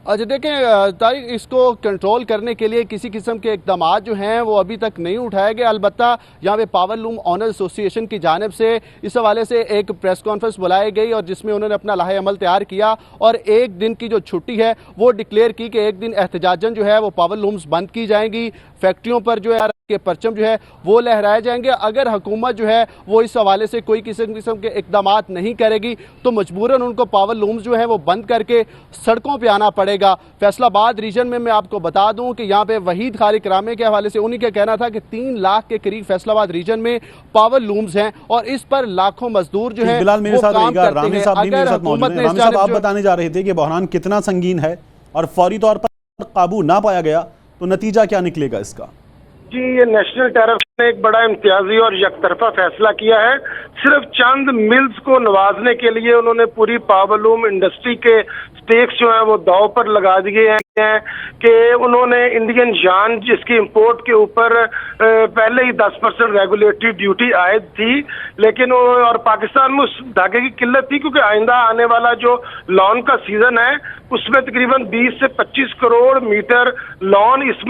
अच्छा देखें तारिक, इसको कंट्रोल करने के लिए किसी किस्म के इकदाम जो हैं वो अभी तक नहीं उठाए गए। अलबत्ता यहाँ पे पावर लूम ऑनर एसोसिएशन की जानिब से इस हवाले से एक प्रेस कॉन्फ्रेंस बुलाई गई और जिसमें उन्होंने अपना लाहे अमल तैयार किया और एक दिन की जो छुट्टी है वो डिक्लेयर की कि एक दिन एहतजाजन जो है वो पावर लूम्स बंद की जाएंगी, फैक्ट्रियों पर जो है के परचम जो है वो लहराए जाएंगे। अगर हुकूमत जो है वो इस हवाले से कोई किस्म के इकदाम नहीं करेगी तो मजबूरन उनको पावर लूम्स जो है वो बंद करके सड़कों पे आना पड़ेगा। फैसलाबाद रीजन में मैं आपको बता दूं कि यहाँ पे वहीद खालिक रामे के हवाले से उन्हीं का कहना था कि 3 लाख के करीब फैसलाबाद रीजन में पावर लूम्स हैं और इस पर लाखों मजदूर जो है बिलाल मेरे साथ रहेगा, रामी साहब भी मेरे साथ मौजूद हैं। रामी साहब, आप बताने जा रहे थे कि बहरान कितना संगीन है और फौरी तौर पर काबू ना पाया गया तो नतीजा क्या निकलेगा इसका? जी, ये नेशनल टैरिफ ने एक बड़ा इम्तियाजी और यकतरफा फैसला किया है। सिर्फ चंद मिल्स को नवाजने के लिए उन्होंने पूरी पावरलूम इंडस्ट्री के स्टेक्स जो हैं वो दाव पर लगा दिए हैं कि उन्होंने इंडियन यार्न जिसकी इंपोर्ट के ऊपर पहले ही 10% रेगुलेटरी ड्यूटी आयद थी, लेकिन और पाकिस्तान में उस धागे की किल्लत थी क्योंकि आइंदा आने वाला जो लॉन का सीजन है उसमें तकरीबन 20 से 25 करोड़ मीटर लॉन इस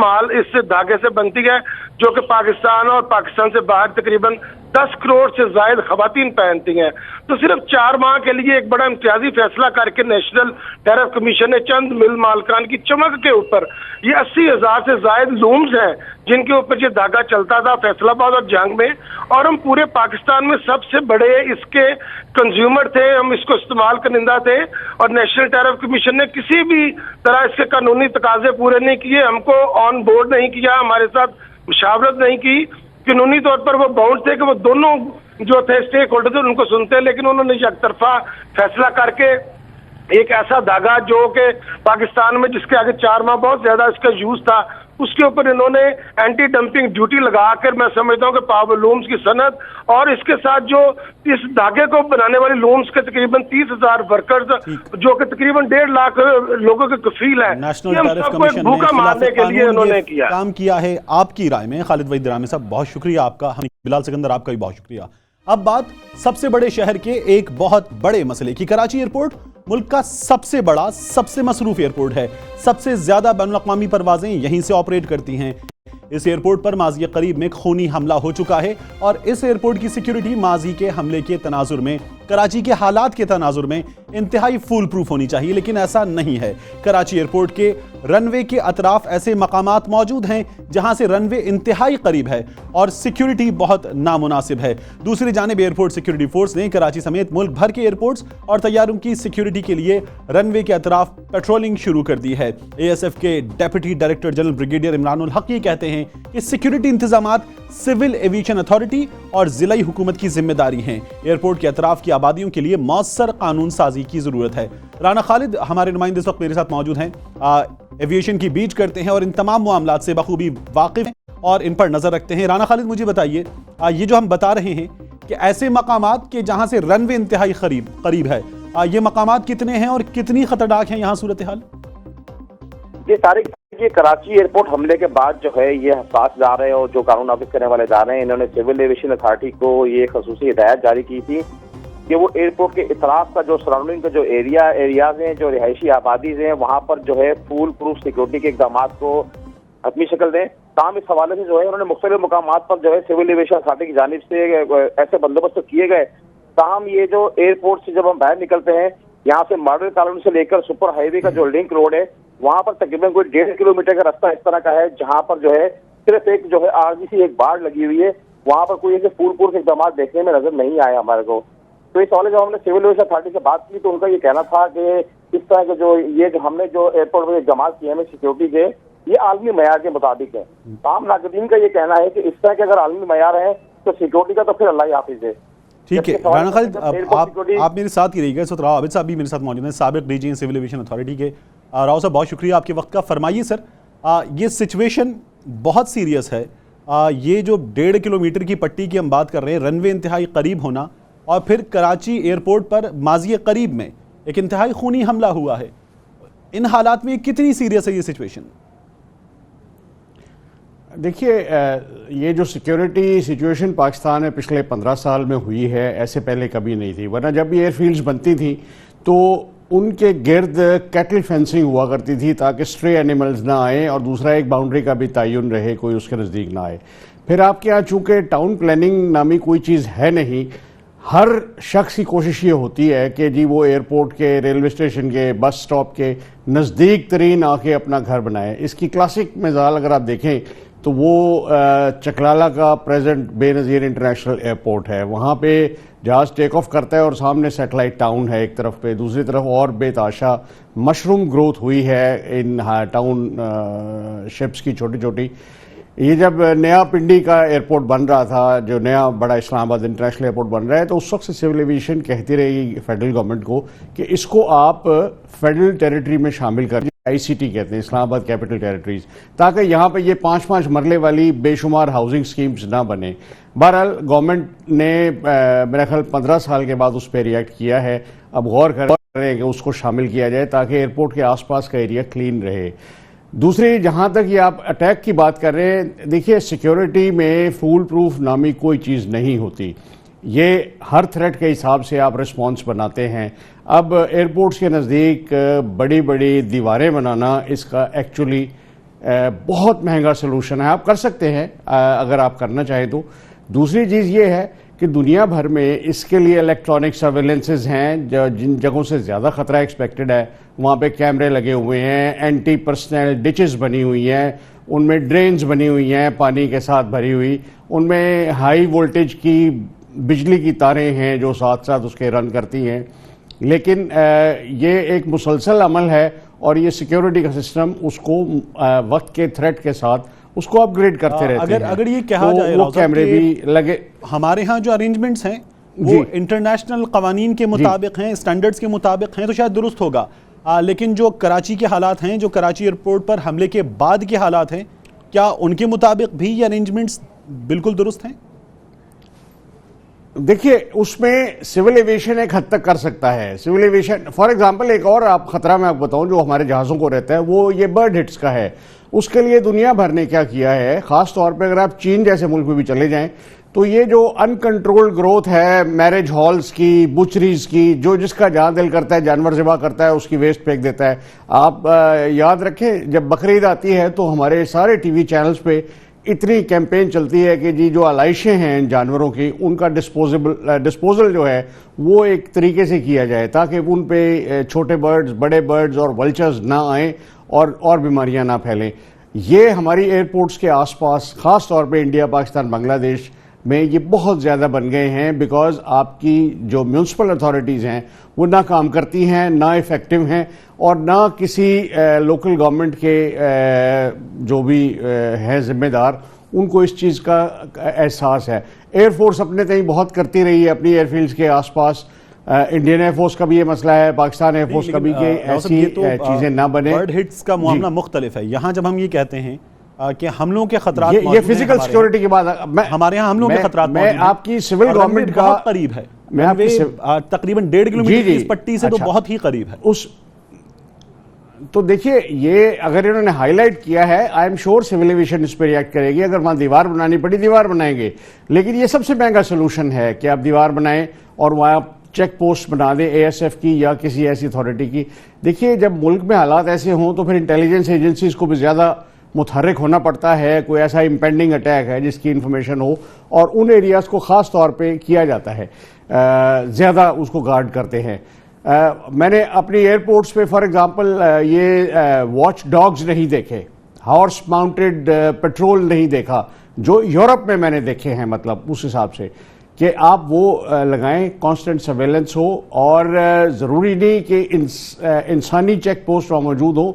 धागे से बनती है, जो कि पाकिस्तान और पाकिस्तान से बाहर तकरीबन 10 करोड़ से ज्यादा खवातीन पहनती हैं। तो सिर्फ 4 माह के लिए एक बड़ा इम्तियाजी फैसला करके नेशनल टैरिफ कमीशन ने चंद मिल मालकान की चमक के ऊपर ये 80,000 से ज्यादा लूम्स हैं जिनके ऊपर ये धागा चलता था फैसलाबाद और जंग में, और हम पूरे पाकिस्तान में सबसे बड़े इसके कंज्यूमर थे, हम इसको इस्तेमाल करनिंदा थे और नेशनल टैरिफ कमीशन ने किसी भी तरह इसके कानूनी तकाजे पूरे नहीं किए, हमको ऑन बोर्ड नहीं किया, हमारे साथ मुशावरत नहीं की। कानूनी तौर पर वो बाउंड थे कि वो दोनों जो थे स्टेक होल्डर थे उनको सुनते हैं, लेकिन उन्होंने एकतरफा फैसला करके एक ऐसा धागा जो कि पाकिस्तान में जिसके आगे 4 माह बहुत ज्यादा इसका यूज था उसके ऊपर इन्होंने एंटी डंपिंग ड्यूटी लगाकर मैं समझता हूँ कि पावर लूम्स की सनत और इसके साथ जो इस धागे को बनाने वाले लूम्स के तकरीबन 30,000 वर्कर्स जो कि तकरीबन 1.5 लाख लोगों के कफील है, नेशनल टैरिफ कमीशन ने भूखा मारने के लिए इन्होंने किया काम किया है। आपकी राय में खालिद वहीद रामी साहब बहुत शुक्रिया आपका, बिलाल सिकंदर आपका भी बहुत शुक्रिया। अब बात सबसे बड़े शहर के एक बहुत बड़े मसले की। कराची एयरपोर्ट मुल्क का सबसे बड़ा, सबसे मसरूफ एयरपोर्ट है। सबसे ज्यादा बैनुल-अक़वामी परवाजें यहीं से ऑपरेट करती हैं। इस एयरपोर्ट पर माज़ी करीब में खूनी हमला हो चुका है और इस एयरपोर्ट की सिक्योरिटी माजी के हमले के तनाजुर में, कराची के हालात के तनाजुर में इंतहाई फूल प्रूफ होनी चाहिए, लेकिन ऐसा नहीं है। कराची एयरपोर्ट के रनवे के अतराफ ऐसे मकामात मौजूद हैं जहां से रनवे इंतहाई करीब है और सिक्योरिटी बहुत नामुनासिब है। दूसरी जानिब एयरपोर्ट सिक्योरिटी फोर्स ने कराची समेत मुल्क भर के एयरपोर्ट्स और तैयारों की सिक्योरिटी के लिए रनवे के अतराफ पेट्रोलिंग शुरू कर दी है। ASF के deputy director general brigadier Imranul हक ये कहते हैं कि सिक्योरिटी इंतजामात सिविल एविएशन अथॉरिटी और जिलाई हुकूमत की जिम्मेदारी हैं। एयरपोर्ट के अतराफ की आबादियों के लिए मौसर कानून साजी की जरूरत है। राना खालिद हमारे नुमाइंदे इस वक्त मेरे साथ मौजूद हैं, एविएशन की बीट करते हैं और इन तमाम मामलात से बखूबी वाकिफ हैं और इन पर नजर रखते हैं। राना खालिद मुझे बताइए, ये जो हम बता रहे हैं कि ऐसे मकामात के जहां से रनवे इंतहाई करीब है, ये मकामात कितने हैं और कितनी खतरनाक हैं यहाँ सूरत हाल? ये तारीख ये कराची एयरपोर्ट हमले के बाद जो है ये हसास इदारे हैं और जो कानून नाफिज करने वाले इदारे हैं, इन्होंने सिविल एविएशन अथॉरिटी को ये खसूसी हिदायत जारी की थी कि वो एयरपोर्ट के इतराफ का जो सराउंडिंग का जो एरियाज हैं, जो रिहायशी आबादीज हैं, वहाँ पर जो है फूल प्रूफ सिक्योरिटी के इकदाम को हतमी शक्ल दें। ताम इस हवाले से जो है उन्होंने मुख्तलिफ मुकामात पर जो है सिविल एविएशन अथॉरिटी की जानिब से ऐसे बंदोबस्त तो किए गए। ताहम ये जो एयरपोर्ट से जब हम बाहर निकलते हैं, यहाँ से मॉडल कॉलोनी से लेकर सुपर हाईवे का जो लिंक रोड है, वहाँ पर तकरीबन कोई 1.5 किलोमीटर का रास्ता इस तरह का है जहाँ पर जो है सिर्फ एक जो है आरजी सी एक बाढ़ लगी हुई है। वहाँ पर कोई ऐसे फूल प्रूफ इकदाम देखने में नजर नहीं आया हमारे को। तो इस हवाले जब हमने सिविल एविएशन अथॉरिटी से बात की तो उनका ये कहना था कि इस तरह के जो हमने जो एयरपोर्ट में इकदाम किए हैं सिक्योरिटी के, ये आलमी मयार के मुताबिक है। ताम नाकदीन का ये कहना है कि इस तरह के अगर आलमी मयार है तो सिक्योरिटी का तो फिर अल्लाह ही हाफिज है। ठीक है राना खालिद, आप मेरे साथ ही रहिएगा। इस वक्त राव आबिद साहब भी मेरे साथ मौजूद हैं, साबिक डीजी सिविल एविएशन अथॉरिटी के। राव साहब बहुत शुक्रिया आपके वक्त का। फरमाइए सर, ये सिचुएशन बहुत सीरियस है। ये जो 1.5 किलोमीटर की पट्टी की हम बात कर रहे हैं, रनवे इंतहाई करीब होना اور پھر کراچی ایئرپورٹ پر ماضی قریب میں ایک انتہائی خونی حملہ ہوا ہے. ان حالات میں کتنی سیریس ہے یہ سچویشن؟ دیکھیے یہ جو سیکیورٹی سچویشن پاکستان میں پچھلے 15 سال میں ہوئی ہے ایسے پہلے کبھی نہیں تھی. ورنہ جب بھی ایئر فیلڈز بنتی تھیں تو ان کے گرد کیٹل فینسنگ ہوا کرتی تھی تاکہ سٹرے اینیملز نہ آئیں اور دوسرا ایک باؤنڈری کا بھی تعین رہے, کوئی اس کے نزدیک نہ آئے. پھر آپ کے یہاں چونکہ ٹاؤن پلاننگ نامی کوئی چیز ہے نہیں, ہر شخص کی کوشش یہ ہوتی ہے کہ جی وہ ایئرپورٹ کے, ریلوے اسٹیشن کے, بس سٹاپ کے نزدیک ترین آ کے اپنا گھر بنائے. اس کی کلاسک مثال اگر آپ دیکھیں تو وہ چکلالہ کا پریزنٹ بے نظیر انٹرنیشنل ایئرپورٹ ہے. وہاں پہ جہاز ٹیک آف کرتا ہے اور سامنے سیٹلائٹ ٹاؤن ہے ایک طرف پہ, دوسری طرف اور بے تحاشا مشروم گروتھ ہوئی ہے ان ٹاؤن شپس کی چھوٹی چھوٹی. یہ جب نیا پنڈی کا ایئرپورٹ بن رہا تھا, جو نیا بڑا اسلام آباد انٹرنیشنل ایئرپورٹ بن رہا ہے, تو اس وقت سے سول ایویشن کہتی رہی فیڈرل گورنمنٹ کو کہ اس کو آپ فیڈرل ٹیریٹری میں شامل کر دیں. ICT کہتے ہیں, اسلام آباد کیپٹل ٹیریٹریز, تاکہ یہاں پہ یہ 5 مرلے والی بے شمار ہاؤسنگ سکیمز نہ بنے. بہرحال گورنمنٹ نے میرا خیال 15 سال کے بعد اس پہ ریئیکٹ کیا ہے. اب غور کر رہے ہیں کہ اس کو شامل کیا جائے تاکہ ایئرپورٹ کے آس پاس کا ایریا کلین رہے. دوسری, جہاں تک یہ آپ اٹیک کی بات کر رہے ہیں, دیکھیے سیکیورٹی میں فول پروف نامی کوئی چیز نہیں ہوتی. یہ ہر تھریٹ کے حساب سے آپ ریسپانس بناتے ہیں. اب ایئرپورٹس کے نزدیک بڑی بڑی دیواریں بنانا اس کا ایکچولی بہت مہنگا سلوشن ہے. آپ کر سکتے ہیں اگر آپ کرنا چاہیں تو. دوسری چیز یہ ہے کہ دنیا بھر میں اس کے لیے الیکٹرانک سرویلنسز ہیں, جن جگہوں سے زیادہ خطرہ ایکسپیکٹڈ ہے وہاں پہ کیمرے لگے ہوئے ہیں, اینٹی پرسنل ڈچز بنی ہوئی ہیں, ان میں ڈرینز بنی ہوئی ہیں پانی کے ساتھ بھری ہوئی, ان میں ہائی وولٹیج کی بجلی کی تاریں ہیں جو ساتھ ساتھ اس کے رن کرتی ہیں. لیکن یہ ایک مسلسل عمل ہے اور یہ سیکیورٹی کا سسٹم اس کو وقت کے تھریٹ کے ساتھ اس کو اپ گریڈ کرتے رہتے ہیں. اگر یہ کہا جائے وہ کیمرے بھی لگے, ہمارے ہاں جو ارینجمنٹس ہیں وہ انٹرنیشنل قوانین کے مطابق ہیں, سٹینڈرڈز کے مطابق ہیں, تو شاید درست ہوگا. لیکن جو کراچی کے حالات ہیں, جو کراچی ایئرپورٹ پر حملے کے بعد کے حالات ہیں, کیا ان کے مطابق بھی یہ ارینجمنٹس بالکل درست ہیں؟ دیکھیے اس میں سول ایویشن ایک حد تک کر سکتا ہے. سول ایویشن فار ایگزامپل ایک اور آپ خطرہ میں آپ بتاؤں جو ہمارے جہازوں کو رہتا ہے وہ یہ برڈ ہٹس کا ہے. اس کے لیے دنیا بھر نے کیا کیا ہے, خاص طور پہ اگر آپ چین جیسے ملک میں بھی چلے جائیں تو یہ جو ان کنٹرول گروتھ ہے میرج ہالز کی, بچریز کی, جو جس کا جہاں دل کرتا ہے جانور ذبح کرتا ہے, اس کی ویسٹ پھینک دیتا ہے. آپ یاد رکھیں جب بقرعید آتی ہے تو ہمارے سارے ٹی وی چینلز پہ اتنی کیمپین چلتی ہے کہ جی جو علائشیں ہیں ان جانوروں کی ان کا ڈسپوزل جو ہے وہ ایک طریقے سے کیا جائے تاکہ ان پہ چھوٹے برڈز, بڑے برڈز اور ولچرز نہ آئیں اور بیماریاں نہ پھیلیں. یہ ہماری ایئرپورٹس کے آس پاس خاص طور پہ انڈیا, پاکستان, بنگلہ دیش میں یہ بہت زیادہ بن گئے ہیں بیکاز آپ کی جو میونسپل اتھارٹیز ہیں وہ نہ کام کرتی ہیں, نہ ایفیکٹو ہیں, اور نہ کسی لوکل گورنمنٹ کے جو بھی ہیں ذمہ دار ان کو اس چیز کا احساس ہے. ایئر فورس اپنے تئیں بہت کرتی رہی ہے اپنی ایئر فیلڈز کے آس پاس. انڈین ایئر فورس کا بھی یہ مسئلہ ہے, پاکستان ایئر فورس کا بھی, کہ ایسی چیزیں نہ بنے. برڈ ہٹس کا معاملہ مختلف ہے. یہاں جب ہم یہ کہتے ہیں کہ حملوں کے خطرات یہ فزیکل سیکورٹی کی بات, ہمارے ہاں حملوں کے خطرات میں آپ کی سول گورنمنٹ کا بہت قریب ہے, میں تقریباً 1.5 کلومیٹر کی اس پٹی سے تو بہت ہی قریب ہے. تو دیکھیے یہ اگر انہوں نے ہائی لائٹ کیا ہے, I am sure civil aviation اس پہ ریئیکٹ کرے گی. اگر وہاں دیوار بنانی پڑی دیوار بنائیں گے, لیکن یہ سب سے مہنگا سولوشن ہے کہ آپ دیوار بنائیں اور وہاں چیک پوسٹ بنا دیں ASF کی یا کسی ایسی اتھارٹی کی. دیکھیے جب ملک میں حالات ایسے ہوں تو پھر انٹیلیجنس ایجنسیز کو بھی زیادہ متحرک ہونا پڑتا ہے. کوئی ایسا امپینڈنگ اٹیک ہے جس کی انفارمیشن ہو, اور ان ایریاز کو خاص طور پہ کیا جاتا ہے, زیادہ اس کو گارڈ کرتے ہیں. میں نے اپنی ایئرپورٹس پہ فار ایگزامپل یہ واچ ڈاگز نہیں دیکھے, ہارس ماؤنٹڈ پیٹرول نہیں دیکھا جو یورپ میں میں نے دیکھے ہیں. مطلب اس حساب سے کہ آپ وہ لگائیں, کانسٹنٹ سرویلنس ہو, اور ضروری نہیں کہ انسانی چیک پوسٹ وہاں موجود ہوں.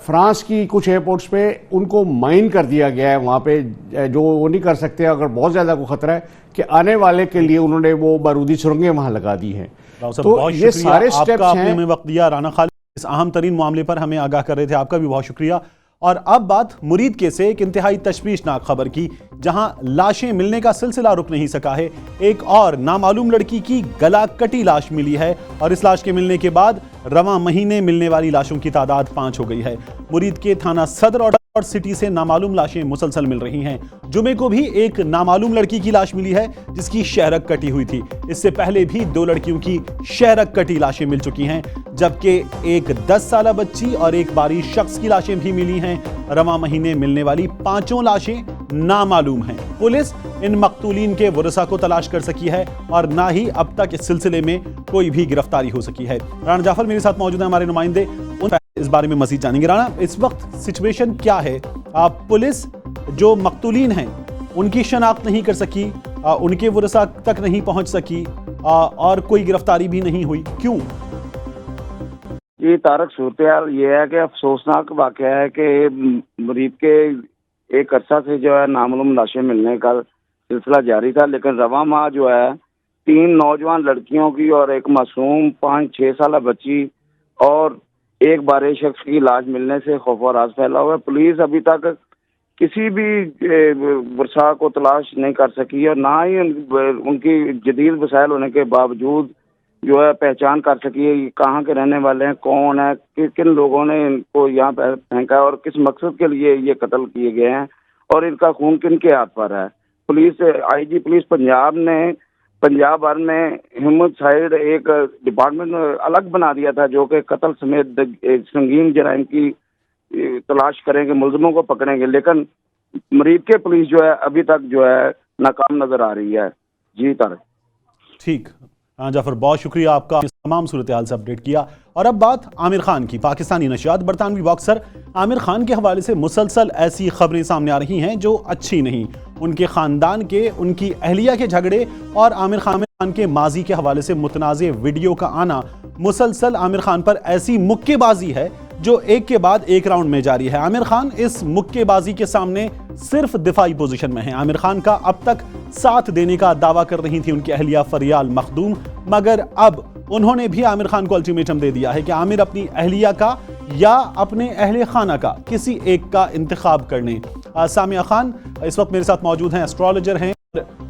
فرانس کی کچھ ایئرپورٹس پہ ان کو مائن کر دیا گیا ہے وہاں پہ, جو وہ نہیں کر سکتے اگر بہت زیادہ کو خطرہ ہے, کہ آنے والے کے لیے انہوں نے وہ بارودی سرنگیں وہاں لگا دی ہیں. تو یہ سارے سٹیپس ہیں. آپ کا اپنے میں وقت دیا. رانا خالد اس اہم ترین معاملے پر ہمیں آگاہ کر رہے تھے, آپ کا بھی بہت شکریہ. اور اب بات مرید کے سے ایک انتہائی تشویشناک خبر کی، جہاں لاشیں ملنے کا سلسلہ رک نہیں سکا ہے۔ ایک اور نامعلوم لڑکی کی گلا کٹی لاش ملی ہے اور اس لاش کے ملنے کے بعد رواں مہینے ملنے والی لاشوں کی تعداد 5 ہو گئی ہے۔ مرید کے تھانہ صدر اور سٹی سے نامعلوم لاشیں مسلسل مل رہی ہیں۔ جمعے کو بھی ایک نامعلوم لڑکی کی لاش ملی ہے جس کی شہرک کٹی ہوئی تھی۔ اس سے پہلے بھی 2 لڑکیوں کی شہرک کٹی لاشیں مل چکی ہیں، جبکہ ایک 10 سالہ بچی اور ایک باری شخص کی لاشیں بھی ملی ہیں۔ رواں مہینے ملنے والی 5 لاشیں نامعلوم ہیں۔ پولیس ان مقتولین کے ورثاء کو تلاش کر سکی ہے اور نہ ہی اب تک اس سلسلے میں کوئی بھی گرفتاری ہو سکی ہے۔ رانا جعفر میرے ساتھ موجود ہیں، ہمارے نمائندے، اس بارے میں مزید جانیں گے۔ رانا، اس وقت سچویشن کیا ہے؟ پولیس جو مقتولین ہیں ان کی شناخت نہیں کر سکی، ان کے ورثاء تک نہیں پہنچ سکی اور کوئی گرفتاری بھی نہیں ہوئی، کیوں؟ جی طارق، صورتحال یہ ہے کہ افسوسناک واقعہ ہے کہ مریض کے ایک عرصہ سے جو ہے نامعلوم لاشیں ملنے کا سلسلہ جاری تھا، لیکن رواں ماہ جو ہے 3 نوجوان لڑکیوں کی اور ایک معصوم 5-6 سالہ بچی اور ایک بارے شخص کی لاش ملنے سے خوف و راز پھیلا ہوا ہے۔ پولیس ابھی تک کسی بھی ورثاء کو تلاش نہیں کر سکی اور نہ ہی ان کی جدید وسائل ہونے کے باوجود جو ہے پہچان کر سکی ہے کہاں کے رہنے والے ہیں، کون ہے، کن لوگوں نے ان کو یہاں پہ پھینکا ہے اور کس مقصد کے لیے یہ قتل کیے گئے ہیں اور ان کا خون کن کے ہاتھ پر ہے۔ پولیس IG پولیس پنجاب نے پنجاب بھر میں ہمت سائیڈ ایک ڈپارٹمنٹ الگ بنا دیا تھا جو کہ قتل سمیت سنگین جرائم کی تلاش کریں گے، ملزموں کو پکڑیں گے، لیکن مریض کے پولیس جو ہے ابھی تک جو ہے ناکام نظر آ رہی ہے۔ جی طارق، ٹھیک، جعفر بہت شکریہ آپ کا، اس تمام صورتحال سے اپڈیٹ کیا۔ اور اب بات عامر خان کی۔ پاکستانی نشریات برطانوی باکسر عامر خان کے حوالے سے مسلسل ایسی خبریں سامنے آ رہی ہیں جو اچھی نہیں۔ ان کے خاندان کے، ان کی اہلیہ کے جھگڑے اور عامر خان کے ماضی کے حوالے سے متنازع ویڈیو کا آنا مسلسل عامر خان پر ایسی مکے بازی ہے جو ایک کے بعد ایک راؤنڈ میں جاری ہے۔ عامر خان اس مکے بازی کے سامنے صرف دفاعی پوزیشن میں ہیں۔ عامر خان کا اب تک ساتھ دینے کا دعویٰ کر رہی تھی ان کی اہلیہ فریال مخدوم، مگر اب انہوں نے بھی عامر خان کو الٹیمیٹم دے دیا ہے کہ عامر اپنی اہلیہ کا یا اپنے اہل خانہ کا کسی ایک کا انتخاب کر لیں۔ سامیہ خان اس وقت میرے ساتھ موجود ہیں، ایسٹرالوجر ہیں،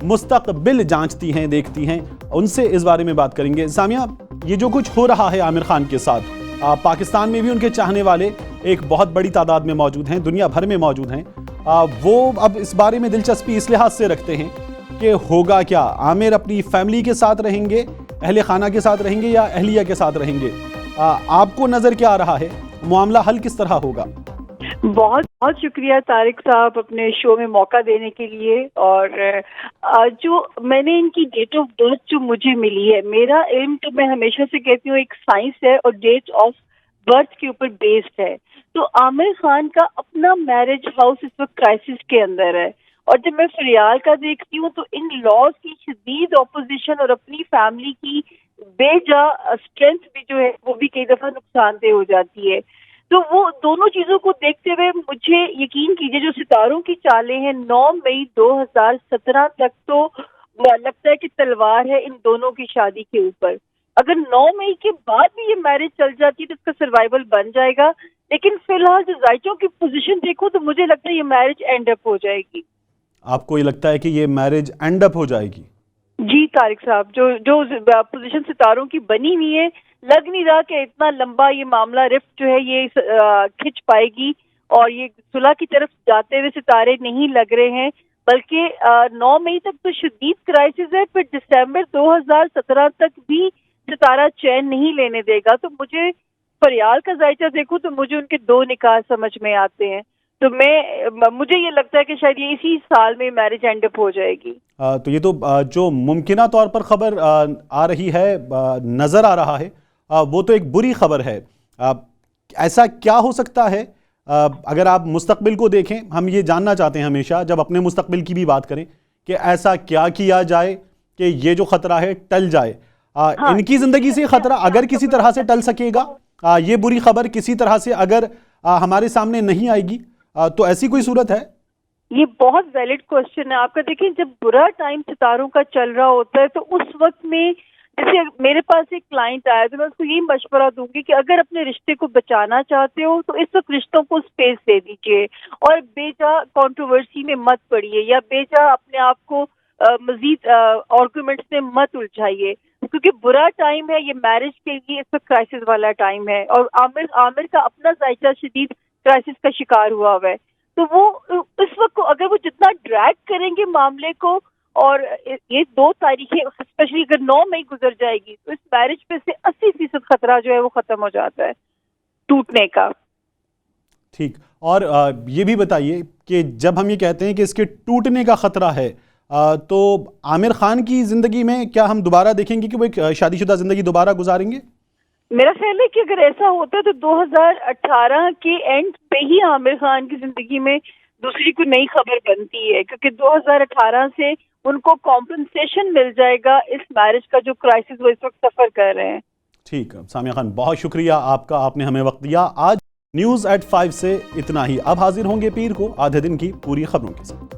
مستقبل جانچتی ہیں، دیکھتی ہیں، ان سے اس بارے میں بات کریں گے۔ سامیہ، یہ جو کچھ ہو رہا ہے عامر خان کے ساتھ، پاکستان میں بھی ان کے چاہنے والے ایک بہت بڑی تعداد میں موجود ہیں، دنیا بھر میں موجود ہیں، وہ اب اس بارے میں دلچسپی اس لحاظ سے رکھتے ہیں کہ ہوگا کیا؟ عامر اپنی فیملی کے ساتھ رہیں گے، اہل خانہ کے ساتھ رہیں گے یا اہلیہ کے ساتھ رہیں گے؟ آپ کو نظر کیا آ رہا ہے؟ معاملہ حل کس طرح ہوگا؟ بہت بہت شکریہ طارق صاحب اپنے شو میں موقع دینے کے لیے۔ اور جو میں نے ان کی ڈیٹ آف برتھ جو مجھے ملی ہے، میرا علم تو میں ہمیشہ سے کہتی ہوں ایک سائنس ہے اور ڈیٹ آف برتھ کے اوپر بیسڈ ہے۔ تو عامر خان کا اپنا میرج ہاؤس اس وقت کرائسس کے اندر ہے، اور جب میں فریال کا دیکھتی ہوں تو ان لاز کی شدید اپوزیشن اور اپنی فیملی کی بے جا اسٹرینتھ بھی جو ہے وہ بھی کئی دفعہ نقصان دہ ہو جاتی ہے۔ تو وہ دونوں چیزوں کو دیکھتے ہوئے مجھے یقین کیجئے جو ستاروں کی چالیں ہیں 9 مئی 2017 تک تو لگتا ہے کہ تلوار ہے ان دونوں کی شادی کے اوپر۔ اگر 9 مئی کے بعد بھی یہ میرج چل جاتی ہے تو اس کا سروائیول بن جائے گا، لیکن فی الحال جو زائچوں کی پوزیشن دیکھو تو مجھے لگتا ہے یہ میرج اینڈ اپ ہو جائے گی۔ آپ کو یہ لگتا ہے کہ یہ میرج اینڈ اپ ہو جائے گی؟ جی طارق صاحب، جو پوزیشن ستاروں کی بنی ہوئی ہے، لگ نہیں رہا کہ اتنا لمبا یہ معاملہ رفٹ جو ہے یہ کھچ پائے گی، اور یہ صلح کی طرف جاتے ہوئے ستارے نہیں لگ رہے ہیں، بلکہ 9 مئی تک تو شدید کرائسس ہے، پھر دسمبر 2017 تک بھی ستارہ چین نہیں لینے دے گا۔ تو مجھے فریال کا ذائچہ دیکھوں تو مجھے ان کے 2 نکاح سمجھ میں آتے ہیں، تو مجھے یہ لگتا ہے کہ شاید یہ اسی سال میں میرج اینڈ اپ ہو جائے گی۔ تو یہ تو جو ممکنہ طور پر خبر آ رہی ہے، نظر آ رہا ہے، وہ تو ایک بری خبر ہے۔ ایسا کیا ہو سکتا ہے اگر آپ مستقبل کو دیکھیں؟ ہم یہ جاننا چاہتے ہیں ہمیشہ جب اپنے مستقبل کی بھی بات کریں کہ ایسا کیا جائے کہ یہ جو خطرہ ہے ٹل جائے۔ ان کی زندگی سے خطرہ اگر کسی طرح سے ٹل سکے گا، یہ بری خبر کسی طرح سے اگر ہمارے سامنے نہیں آئے گی تو ایسی کوئی صورت ہے؟ یہ بہت ویلڈ کوشچن ہے آپ کا۔ دیکھیں، جب برا ٹائم ستاروں کا چل رہا ہوتا ہے تو اس وقت میں جیسے میرے پاس ایک کلائنٹ آیا تو میں اس کو یہی مشورہ دوں گی کہ اگر اپنے رشتے کو بچانا چاہتے ہو تو اس وقت رشتوں کو اسپیس دے دیجیے اور بے جا کنٹروورسی میں مت پڑیے یا بے جا اپنے آپ کو مزید آرگومنٹس میں مت الجھائیے، کیونکہ برا ٹائم ہے یہ میرج کے لیے، اس وقت کرائسس والا ٹائم ہے، اور عامر کا اپنا ذائقہ شدید کرائسس کا شکار ہوا ہے، تو وہ اس وقت کو اگر وہ جتنا ڈریگ کریں گے معاملے کو، اور یہ 2 تاریخیں اسپیشلی اگر 9 مئی گزر جائے گی تو اس میرج پہ سے 80% خطرہ جو ہے وہ ختم ہو جاتا ہے ٹوٹنے کا۔ ٹھیک، اور یہ بھی بتائیے کہ جب ہم یہ کہتے ہیں کہ اس کے ٹوٹنے کا خطرہ ہے تو عامر خان کی زندگی میں کیا ہم دوبارہ دیکھیں گے کہ وہ ایک شادی شدہ زندگی دوبارہ گزاریں گے؟ میرا خیال ہے کہ اگر ایسا ہوتا تو 2018 کے اینڈ پہ ہی عامر خان کی زندگی میں دوسری کوئی نئی خبر بنتی ہے، کیونکہ 2018 سے ان کو کمپنسیشن مل جائے گا اس میرج کا جو کرائسس وہ اس وقت سفر کر رہے ہیں۔ ٹھیک ہے سامیہ خان، بہت شکریہ آپ کا، آپ نے ہمیں وقت دیا۔ آج نیوز ایٹ 5 سے اتنا ہی، اب حاضر ہوں گے پیر کو آدھے دن کی پوری خبروں کے ساتھ۔